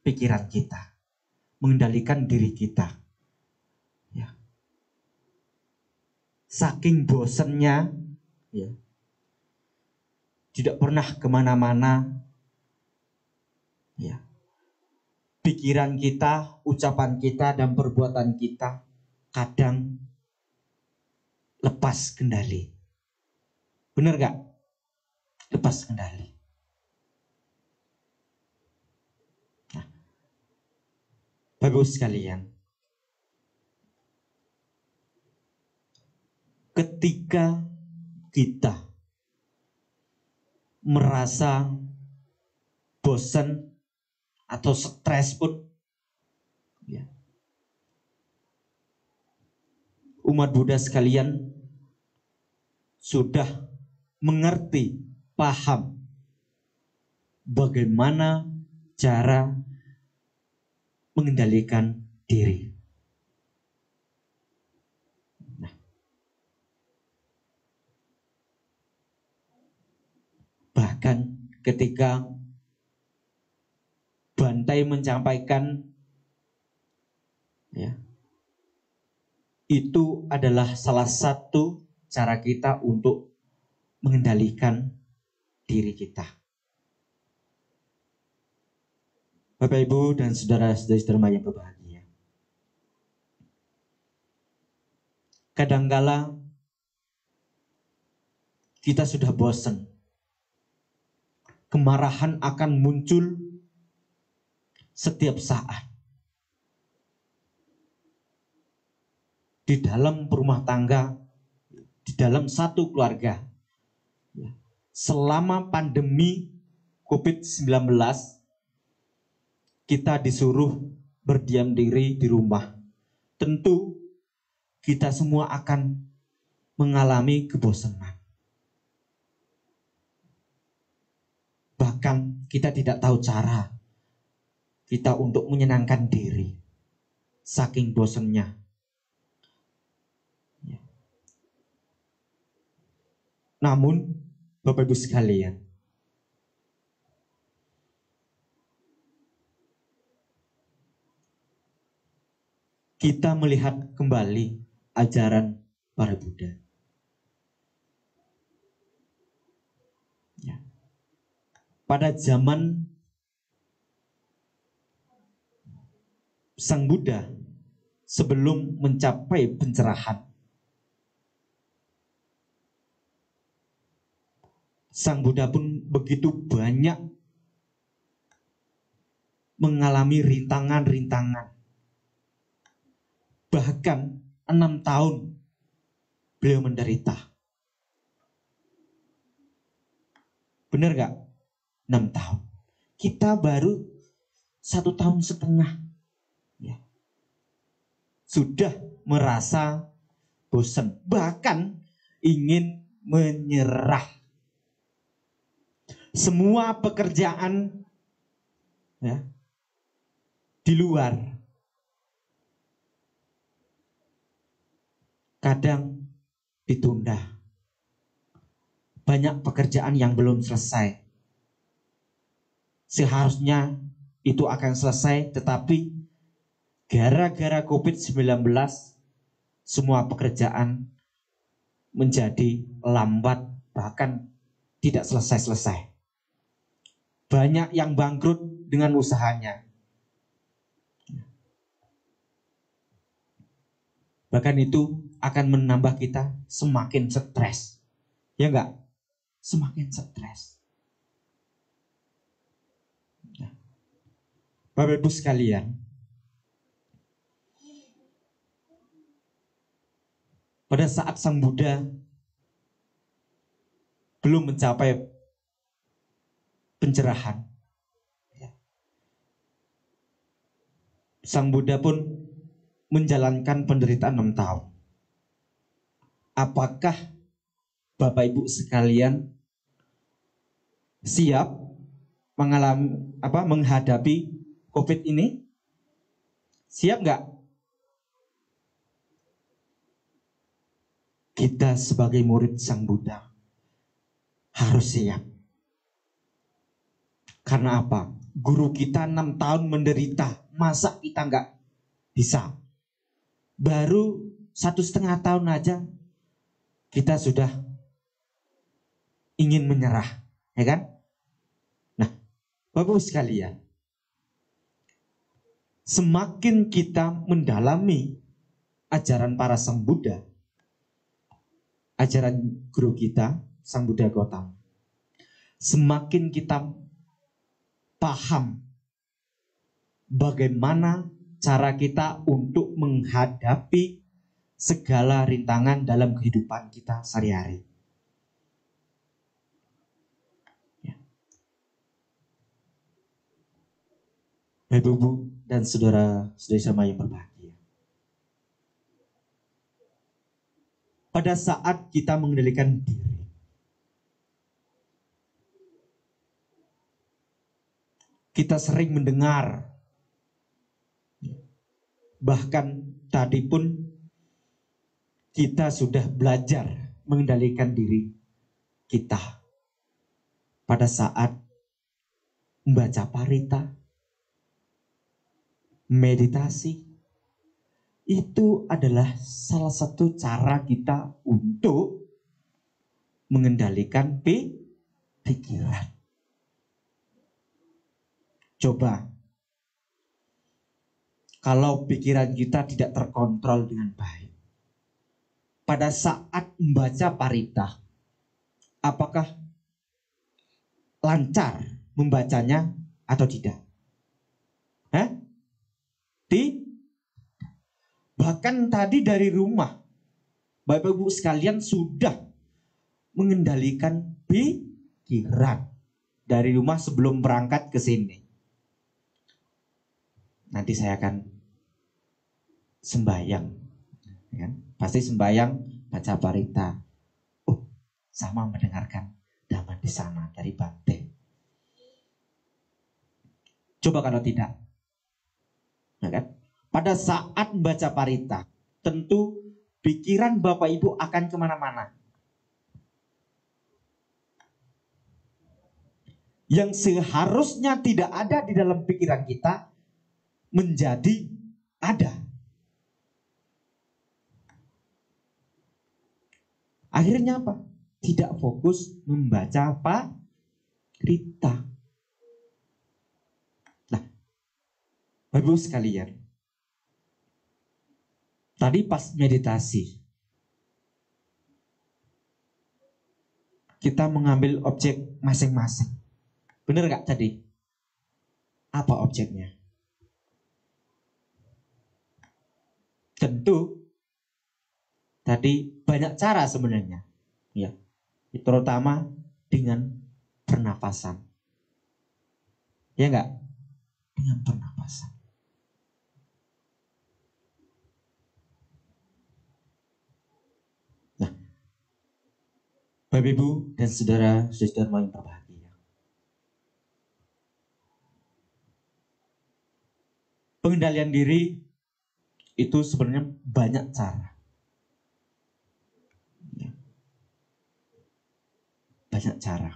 pikiran kita, mengendalikan diri kita. Ya. Saking bosannya, ya, tidak pernah kemana-mana. Ya. Pikiran kita, ucapan kita, dan perbuatan kita kadang lepas kendali. Benar gak? Lepas kendali. Nah, bagus sekalian. Ketika kita merasa bosan atau stres pun, ya, umat Buddha sekalian sudah mengerti, paham bagaimana cara mengendalikan diri. Nah, bahkan ketika Bantai menyampaikan, ya, itu adalah salah satu cara kita untuk mengendalikan diri kita. Bapak, Ibu, dan saudara-saudari yang berbahagia. Kadangkala kita sudah bosan. Kemarahan akan muncul setiap saat. Di dalam rumah tangga, di dalam satu keluarga. Selama pandemi COVID-19, kita disuruh berdiam diri di rumah. Tentu kita semua akan mengalami kebosanan. Bahkan kita tidak tahu cara kita untuk menyenangkan diri. Saking bosannya. Namun, Bapak Ibu sekalian, kita melihat kembali ajaran para Buddha. Ya. Pada zaman Sang Buddha, sebelum mencapai pencerahan, Sang Buddha pun begitu banyak mengalami rintangan-rintangan. Bahkan 6 tahun beliau menderita. Benar gak? 6 tahun. Kita baru 1,5 tahun. Ya. Sudah merasa bosan. Bahkan ingin menyerah. Semua pekerjaan, ya, di luar kadang ditunda. Banyak pekerjaan yang belum selesai. Seharusnya itu akan selesai, tetapi gara-gara COVID-19 semua pekerjaan menjadi lambat, bahkan tidak selesai-selesai. Banyak yang bangkrut dengan usahanya. Bahkan itu akan menambah kita semakin stres. Ya enggak? Semakin stres. Bapak Ibu sekalian, pada saat Sang Buddha belum mencapai pencerahan, Sang Buddha pun menjalankan penderitaan 6 tahun. Apakah Bapak Ibu sekalian siap menghadapi COVID ini? Siap nggak? Kita sebagai murid Sang Buddha harus siap. Karena apa? Guru kita 6 tahun menderita. Masa kita nggak bisa? Baru 1,5 tahun aja kita sudah ingin menyerah, ya kan? Nah, Bapak-Ibu sekalian, semakin kita mendalami ajaran para Sang Buddha, ajaran guru kita, Sang Buddha Gautama, semakin kita paham bagaimana cara kita untuk menghadapi segala rintangan dalam kehidupan kita sehari-hari. Ya. Bapak-Ibu dan saudara-saudari sama yang berbahagia. Pada saat kita mengendalikan diri, kita sering mendengar, bahkan tadi pun kita sudah belajar mengendalikan diri kita pada saat membaca parita, meditasi. Itu adalah salah satu cara kita untuk mengendalikan pikiran. Coba, kalau pikiran kita tidak terkontrol dengan baik, pada saat membaca parita, apakah lancar membacanya atau tidak? Bahkan tadi dari rumah, Bapak Ibu sekalian sudah mengendalikan pikiran dari rumah sebelum berangkat ke sini. Nanti saya akan sembahyang, kan? Pasti sembahyang baca parita. Oh, sama mendengarkan Dhamma Desana dari Bante. Coba kalau tidak, ya kan? Pada saat membaca parita, tentu pikiran Bapak Ibu akan kemana-mana. Yang seharusnya tidak ada di dalam pikiran kita, menjadi ada. Akhirnya apa? Tidak fokus membaca parita. Nah, Bapak-Ibu sekalian, tadi pas meditasi, kita mengambil objek masing-masing. Benar gak tadi? Apa objeknya? Tentu tadi banyak cara sebenarnya, ya, terutama dengan pernapasan, ya enggak? Dengan pernapasan. Nah, Bapak Ibu dan saudara-saudara yang berbahagia, pengendalian diri itu sebenarnya banyak cara. Banyak cara.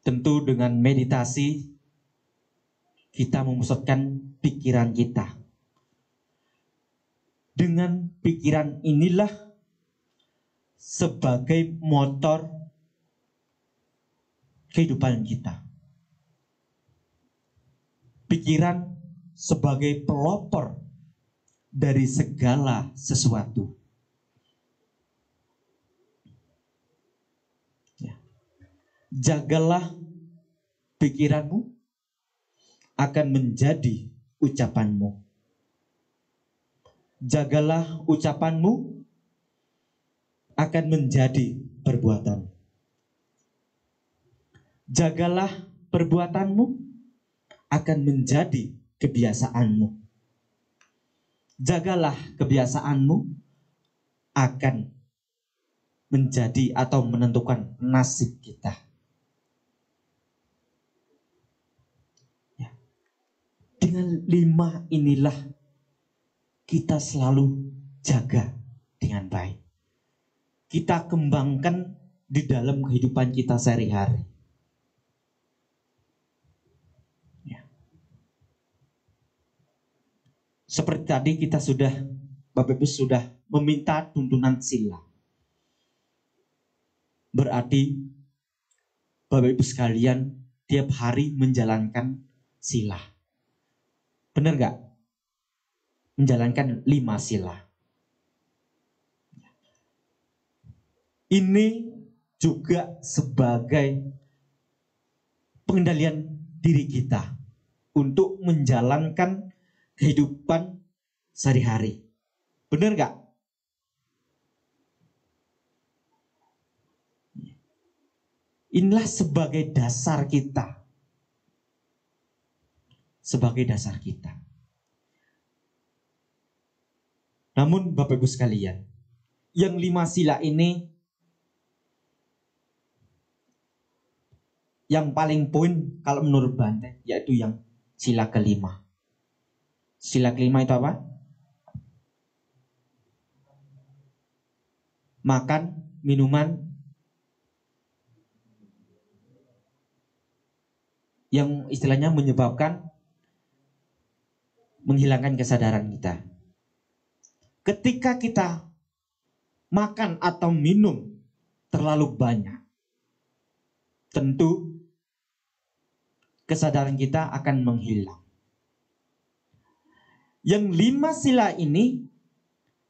Tentu dengan meditasi kita memusatkan pikiran kita. Dengan pikiran inilah sebagai motor kehidupan kita. Pikiran sebagai pelopor dari segala sesuatu. Ya. Jagalah pikiranmu akan menjadi ucapanmu. Jagalah ucapanmu akan menjadi perbuatan. Jagalah perbuatanmu akan menjadi kebiasaanmu. Jagalah kebiasaanmu akan menjadi atau menentukan nasib kita. Ya. Dengan 5 inilah kita selalu jaga dengan baik. Kita kembangkan di dalam kehidupan kita sehari-hari. Ya. Seperti tadi kita sudah, Bapak Ibu sudah meminta tuntunan sila. Berarti Bapak Ibu sekalian tiap hari menjalankan sila. Benar gak? Menjalankan 5 sila. Ini juga sebagai pengendalian diri kita untuk menjalankan kehidupan sehari-hari. Benar gak? Inilah sebagai dasar kita. Sebagai dasar kita. Namun Bapak Ibu sekalian, yang 5 sila ini yang paling poin kalau menurut Bante yaitu yang sila kelima. Sila kelima itu apa? Makan, minuman yang istilahnya menyebabkan menghilangkan kesadaran kita. Ketika kita makan atau minum terlalu banyak, tentu kesadaran kita akan menghilang. Yang 5 sila ini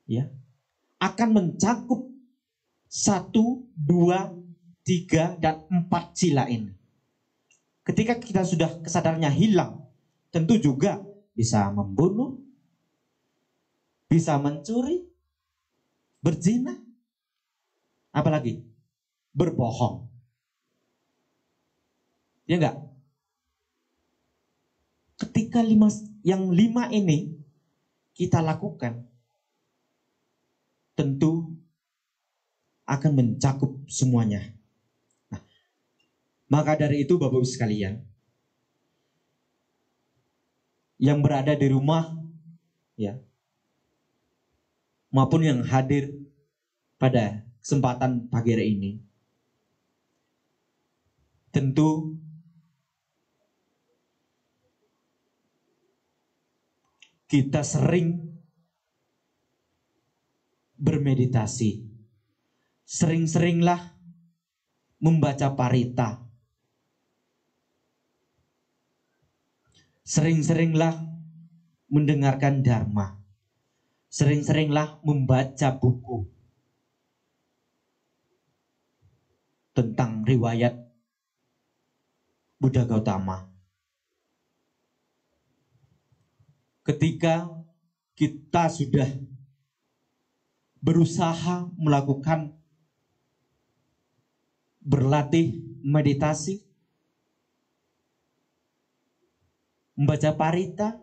ya akan mencakup 1, 2, 3, dan 4 sila ini. Ketika kita sudah kesadarannya hilang, tentu juga bisa membunuh, bisa mencuri, berzina, apalagi berbohong. Ya enggak? Ketika yang 5 ini kita lakukan, tentu akan mencakup semuanya. Nah, maka dari itu Bapak Ibu sekalian, yang berada di rumah, ya, maupun yang hadir pada kesempatan pagi hari ini, tentu kita sering bermeditasi. Sering-seringlah membaca parita. Sering-seringlah mendengarkan dharma. Sering-seringlah membaca buku tentang riwayat Buddha Gautama. Ketika kita sudah berusaha melakukan berlatih meditasi, membaca parita,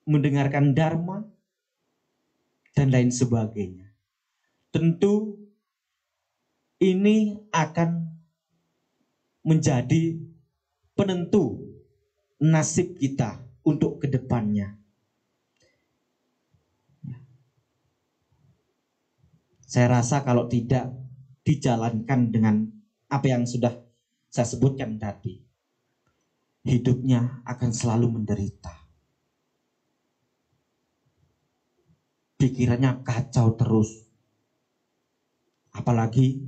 mendengarkan dharma, dan lain sebagainya. Tentu ini akan menjadi penentu nasib kita untuk kedepannya. Saya rasa kalau tidak dijalankan dengan apa yang sudah saya sebutkan tadi, hidupnya akan selalu menderita. Pikirannya kacau terus. Apalagi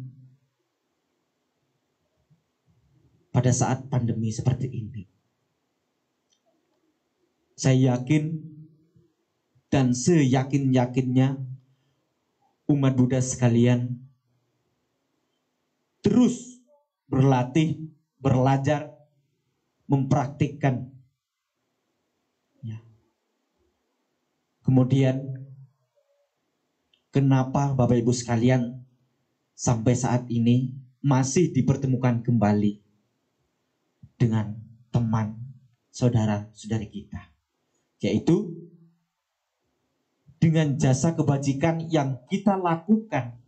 pada saat pandemi seperti ini. Saya yakin dan seyakin-yakinnya umat Buddha sekalian terus berlatih, belajar, mempraktikkan. Ya. Kemudian, kenapa Bapak Ibu sekalian sampai saat ini masih dipertemukan kembali dengan teman, saudara-saudari kita? Yaitu dengan jasa kebajikan yang kita lakukan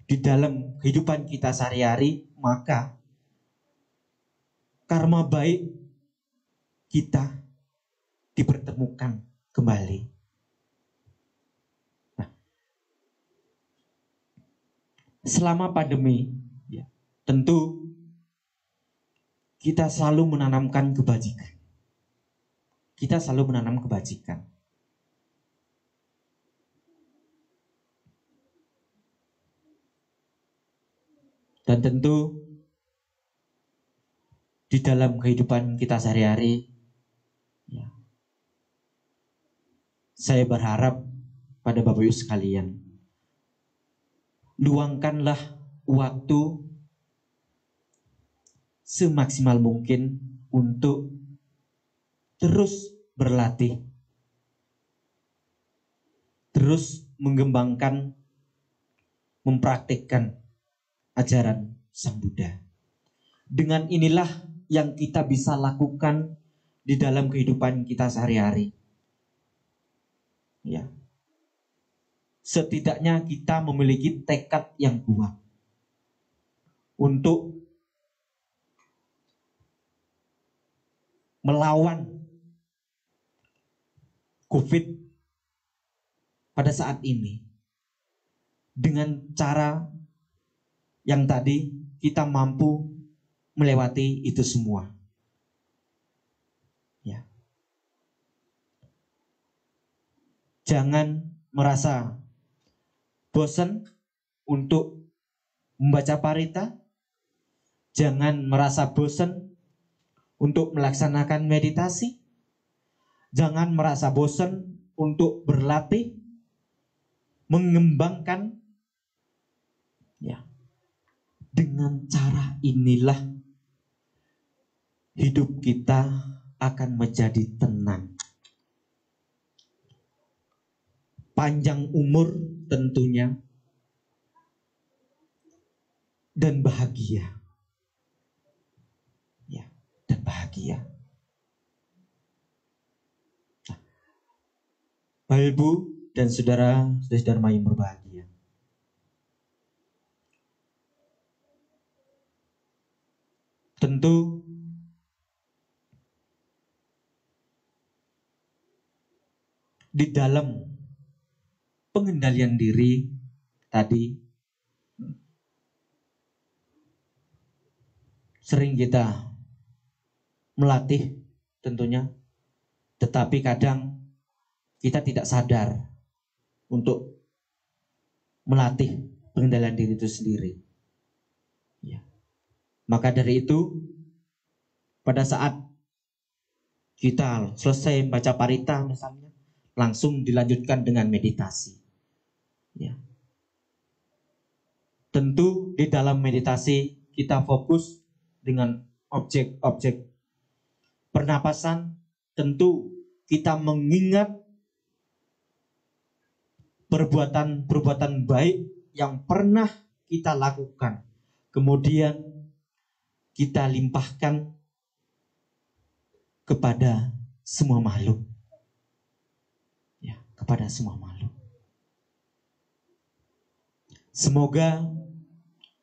di dalam kehidupan kita sehari-hari, maka karma baik kita dipertemukan kembali. Nah, selama pandemi, ya, tentu kita selalu menanamkan kebajikan. Kita selalu menanam kebajikan. Dan tentu di dalam kehidupan kita sehari-hari, ya, saya berharap pada Bapak Ibu sekalian, luangkanlah waktu semaksimal mungkin untuk terus berlatih, terus mengembangkan, mempraktikkan ajaran Sang Buddha. Dengan inilah yang kita bisa lakukan di dalam kehidupan kita sehari-hari. Ya. Setidaknya kita memiliki tekad yang kuat untuk melawan COVID pada saat ini dengan cara yang tadi kita mampu melewati itu semua. Ya. Jangan merasa bosan untuk membaca parita. Jangan merasa bosan untuk melaksanakan meditasi. Jangan merasa bosan untuk berlatih, mengembangkan. Ya. Dengan cara inilah hidup kita akan menjadi tenang. Panjang umur tentunya, dan bahagia. Ya, dan bahagia. Nah, Bapak Ibu dan saudara-saudara yang berbahagia. Tentu di dalam pengendalian diri tadi sering kita melatih tentunya, tetapi kadang kita tidak sadar untuk melatih pengendalian diri itu sendiri. Ya. Maka dari itu, pada saat kita selesai baca parita misalnya, langsung dilanjutkan dengan meditasi. Ya. Tentu di dalam meditasi kita fokus dengan objek-objek pernapasan. Tentu kita mengingat perbuatan-perbuatan baik yang pernah kita lakukan. Kemudian kita limpahkan kepada semua makhluk. Ya, kepada semua makhluk. Semoga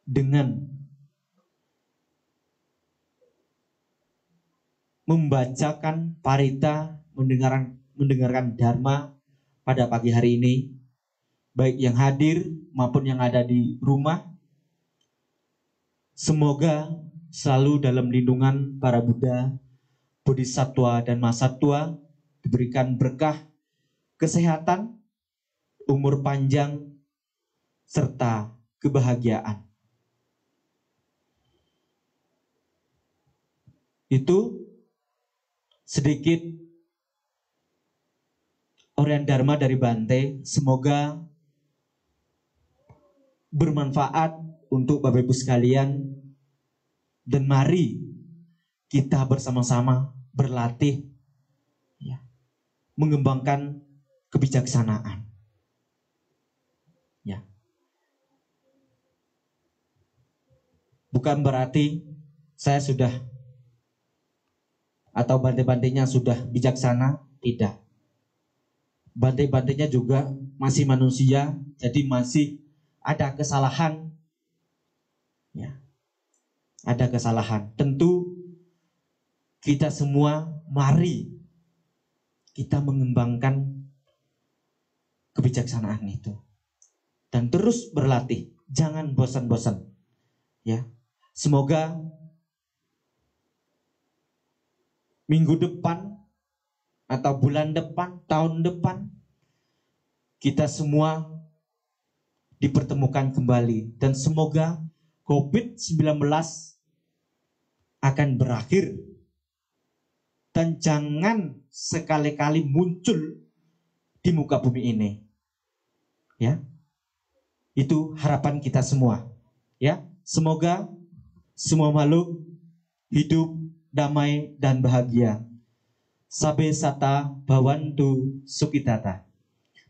dengan membacakan parita, mendengarkan dharma pada pagi hari ini, baik yang hadir maupun yang ada di rumah, semoga selalu dalam lindungan para Buddha, Bodhisattva dan Mahasatwa, diberikan berkah, kesehatan, umur panjang, serta kebahagiaan. Itu sedikit Orian Dharma dari Bante. Semoga bermanfaat untuk Bapak Ibu sekalian. Dan mari kita bersama-sama berlatih, ya, mengembangkan kebijaksanaan. Ya. Bukan berarti saya sudah atau bante-bantenya sudah bijaksana, tidak. Bante-bantenya juga masih manusia, jadi masih ada kesalahan. Ya. Ada kesalahan. Tentu kita semua mari kita mengembangkan kebijaksanaan itu dan terus berlatih, jangan bosan-bosan. Ya, semoga minggu depan atau bulan depan, tahun depan kita semua dipertemukan kembali dan semoga COVID-19 akan berakhir dan jangan sekali-kali muncul di muka bumi ini. Ya. Itu harapan kita semua. Ya, semoga semua makhluk hidup damai dan bahagia. Sabe sata bawantu sukitata.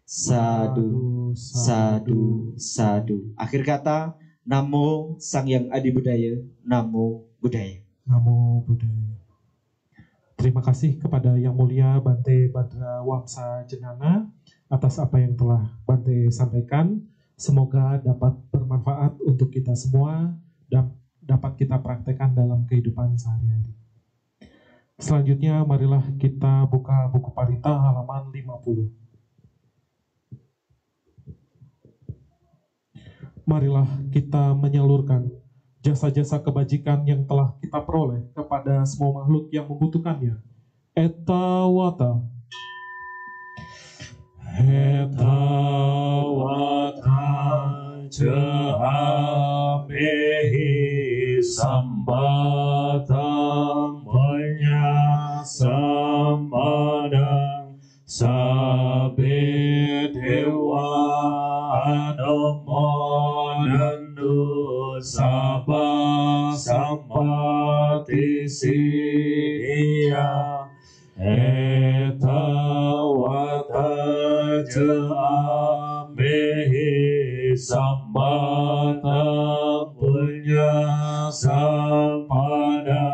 Sadu, sadu, sadu. Akhir kata, Namo Sang Hyang Adi Budaya, Namo Buddhaya. Namo Buddhaya. Terima kasih kepada Yang Mulia Bante Badra Wangsa Jenana atas apa yang telah Bante sampaikan. Semoga dapat bermanfaat untuk kita semua dan dapat kita praktekkan dalam kehidupan sehari-hari. Selanjutnya marilah kita buka buku Parita halaman 50. Marilah kita menyalurkan jasa-jasa kebajikan yang telah kita peroleh kepada semua makhluk yang membutuhkannya. Eta wata. Eta wata jahamehi sambatam menyasamadang sabe dewa anomonandu sabah sampati siya eta wata jamehi sambatam punya samadang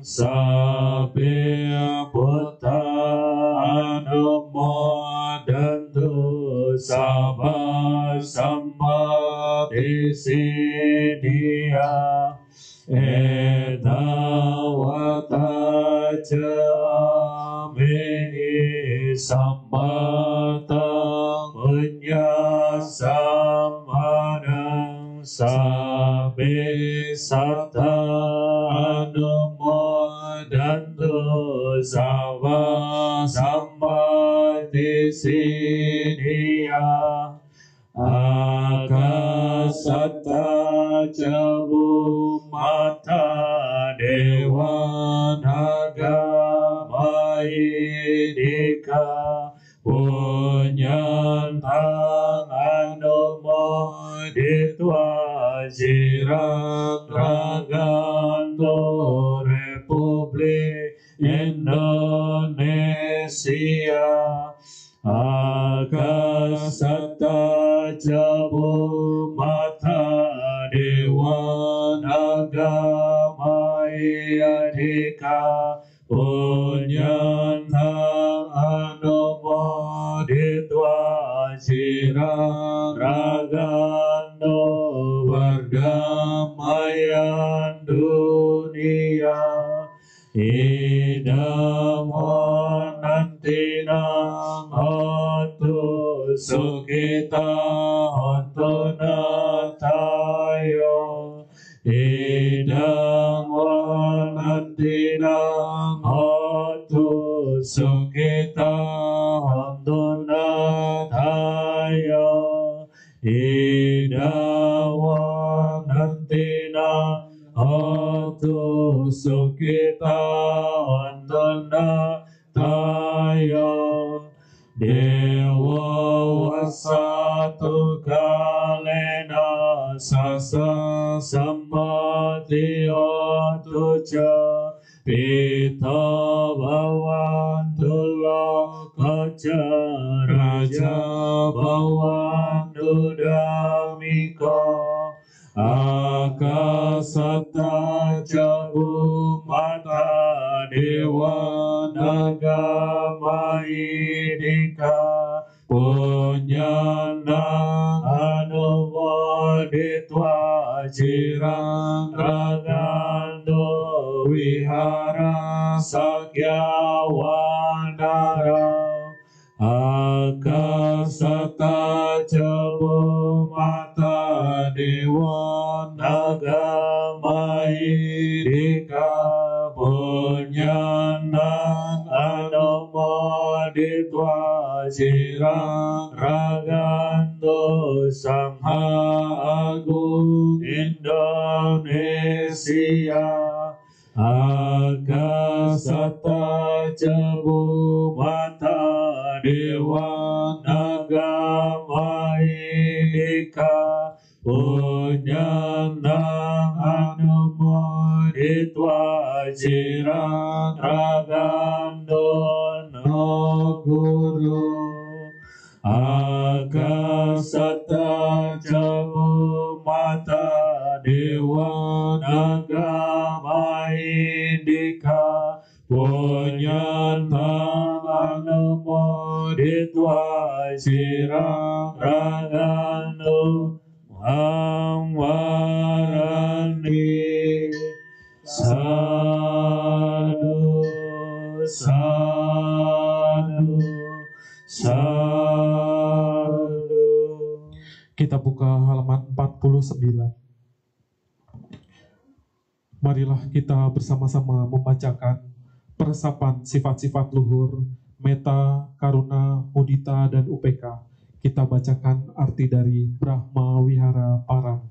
sabe buta anomodantu sabah sampati siya eta wata jamehi sambatam penyasamadang sabe sata anomodantu sabah sampati siya akasata jabu mata dewa naga maidika punyantang anomoditwa jirang raganto Republik Indonesia akasata jabu mata dewa naga mayadika punyantang anomoditwa jirang ragando perdamaian dunia idam nantina hotu sukita hotu natayo idam nantina hotu sukita hotu natayo idam nantina hotu sukita andana tayo dewa wasatu kalena sasa sampati otuja pita bawantu lokaja raja bawantu damika akasata jabu mata dewa naga maidika punyanang anomoditwa jirang ragando wihara sakya wandara Akasata jabo mata dewa nagamai dika punyanang anomo ditwa jirang ragando sangha agung Indonesia. Akasata jabu mata dewa nagamai dika punyanang anomo ditwa jirang ragando no guru. Akasata jabu mata dewa nagamai dika punyanang anomo ditwa jirang ragando Amwarani. Sadu, sadu, sadu. Kita buka halaman 49. Marilah kita bersama-sama membacakan peresapan sifat-sifat luhur, meta, karuna, mudita, dan upeka. Kita bacakan arti dari Brahma Wihara Parang.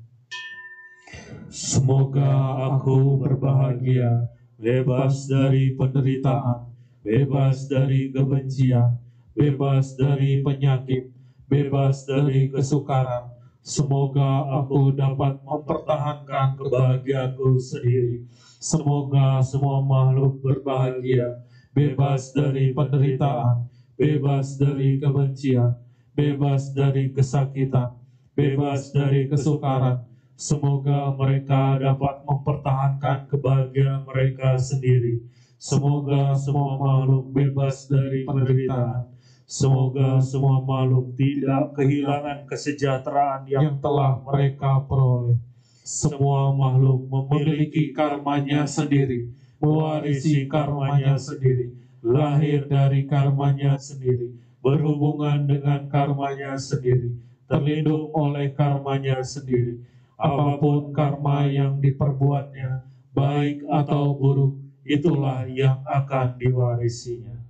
Semoga aku berbahagia, bebas dari penderitaan, bebas dari kebencian, bebas dari penyakit, bebas dari kesukaran. Semoga aku dapat mempertahankan kebahagiaanku sendiri. Semoga semua makhluk berbahagia, bebas dari penderitaan, bebas dari kebencian, bebas dari kesakitan, bebas dari kesukaran. Semoga mereka dapat mempertahankan kebahagiaan mereka sendiri. Semoga semua makhluk bebas dari penderitaan. Semoga semua makhluk tidak kehilangan kesejahteraan yang telah mereka peroleh. Semua makhluk memiliki karmanya sendiri, mewarisi karmanya sendiri, lahir dari karmanya sendiri, berhubungan dengan karmanya sendiri, terlindung oleh karmanya sendiri. Apapun karma yang diperbuatnya, baik atau buruk, itulah yang akan diwarisinya.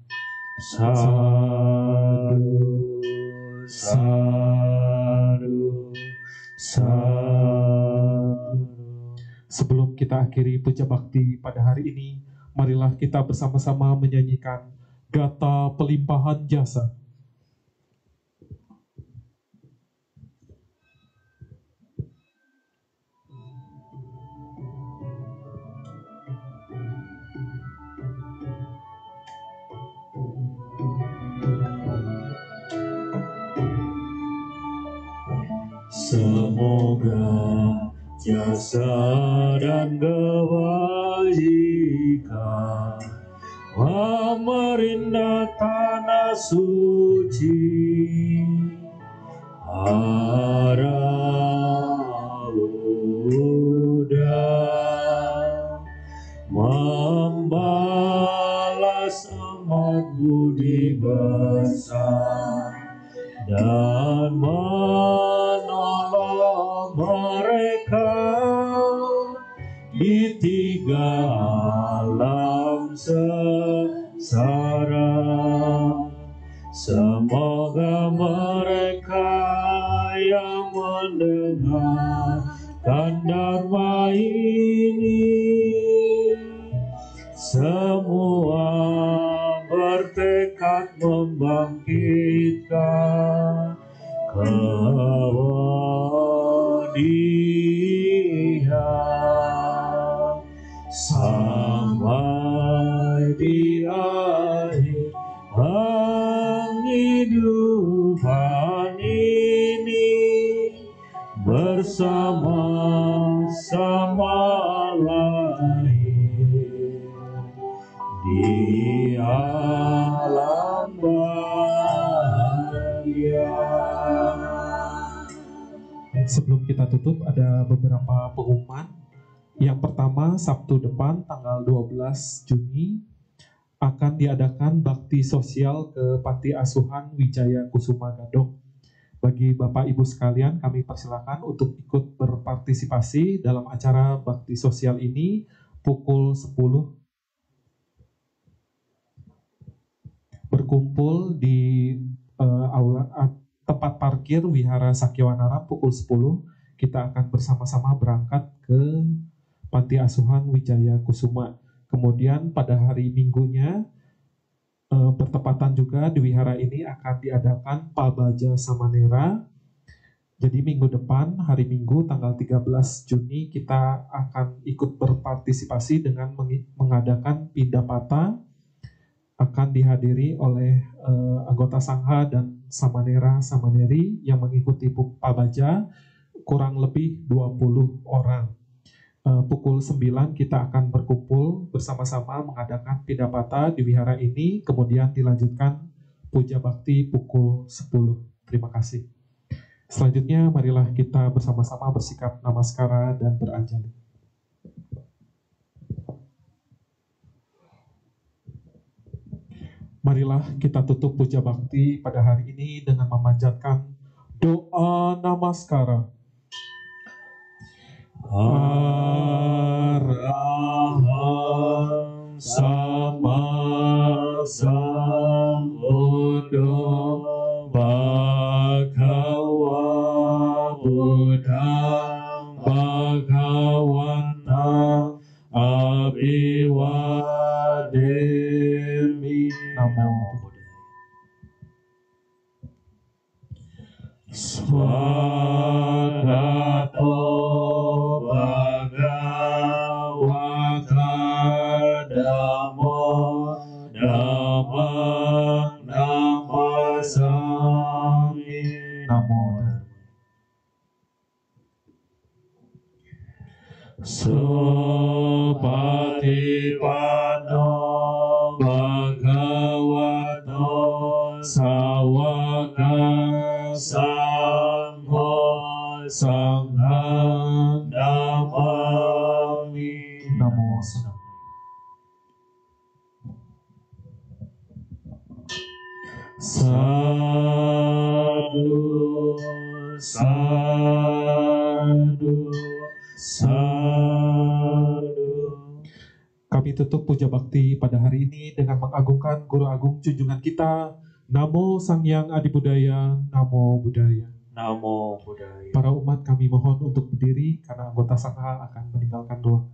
Sadu, sadu, sadu. Sebelum kita akhiri puja bakti pada hari ini, marilah kita bersama-sama menyanyikan Gata Pelimpahan Jasa. Semoga jasa dan kebajikan memerintah tanah suci, para Buddha membalas amat budi besar dan menolong mereka di tiga alam sengsara. Semoga mereka yang mendengarkan dharma ini semua bertekad membangkitkan kewadian sampai di akhir penghidupan ini bersama-sama lahir di alam bahagia. Sebelum kita tutup, ada beberapa pengumuman. Yang pertama, Sabtu depan tanggal 12 Juni akan diadakan bakti sosial ke Panti Asuhan Wijaya Kusuma Gadok. Bagi Bapak Ibu sekalian, kami persilakan untuk ikut berpartisipasi dalam acara bakti sosial ini pukul 10. Berkumpul di tempat parkir Wihara Sakyawanara pukul 10. Kita akan bersama-sama berangkat ke Panti Asuhan Wijaya Kusuma. Kemudian pada hari Minggunya bertepatan juga di wihara ini akan diadakan Pabaja Samanera. Jadi minggu depan, hari Minggu tanggal 13 Juni kita akan ikut berpartisipasi dengan mengadakan Pindapata, akan dihadiri oleh anggota Sangha dan Samanera Samaneri yang mengikuti Pabaja kurang lebih 20 orang. Pukul 9 kita akan berkumpul bersama-sama mengadakan Pindapata di wihara ini, kemudian dilanjutkan puja bakti pukul 10. Terima kasih. Selanjutnya marilah kita bersama-sama bersikap namaskara dan beranjali. Marilah kita tutup puja bakti pada hari ini dengan memanjatkan doa namaskara. Arahang Sama Sambuddho Bhagava Buddhang Bhagavantang Abhiwademi. Namo Swagato Bhagavata Dhammo Dhammang Namasami. Namo Supatipanno Bhagavato Sawaka Sangho Sanghang Namami. Namo Sadhu, sadhu, sadhu. Kami tutup puja bakti pada hari ini dengan mengagungkan Guru Agung junjungan kita, Namo Sang Hyang Adi Budaya, Namo Buddhaya. Namo Buddhaya. Para umat kami mohon untuk berdiri karena anggota Sangha akan meninggalkan ruang.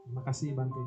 Terima kasih Bante.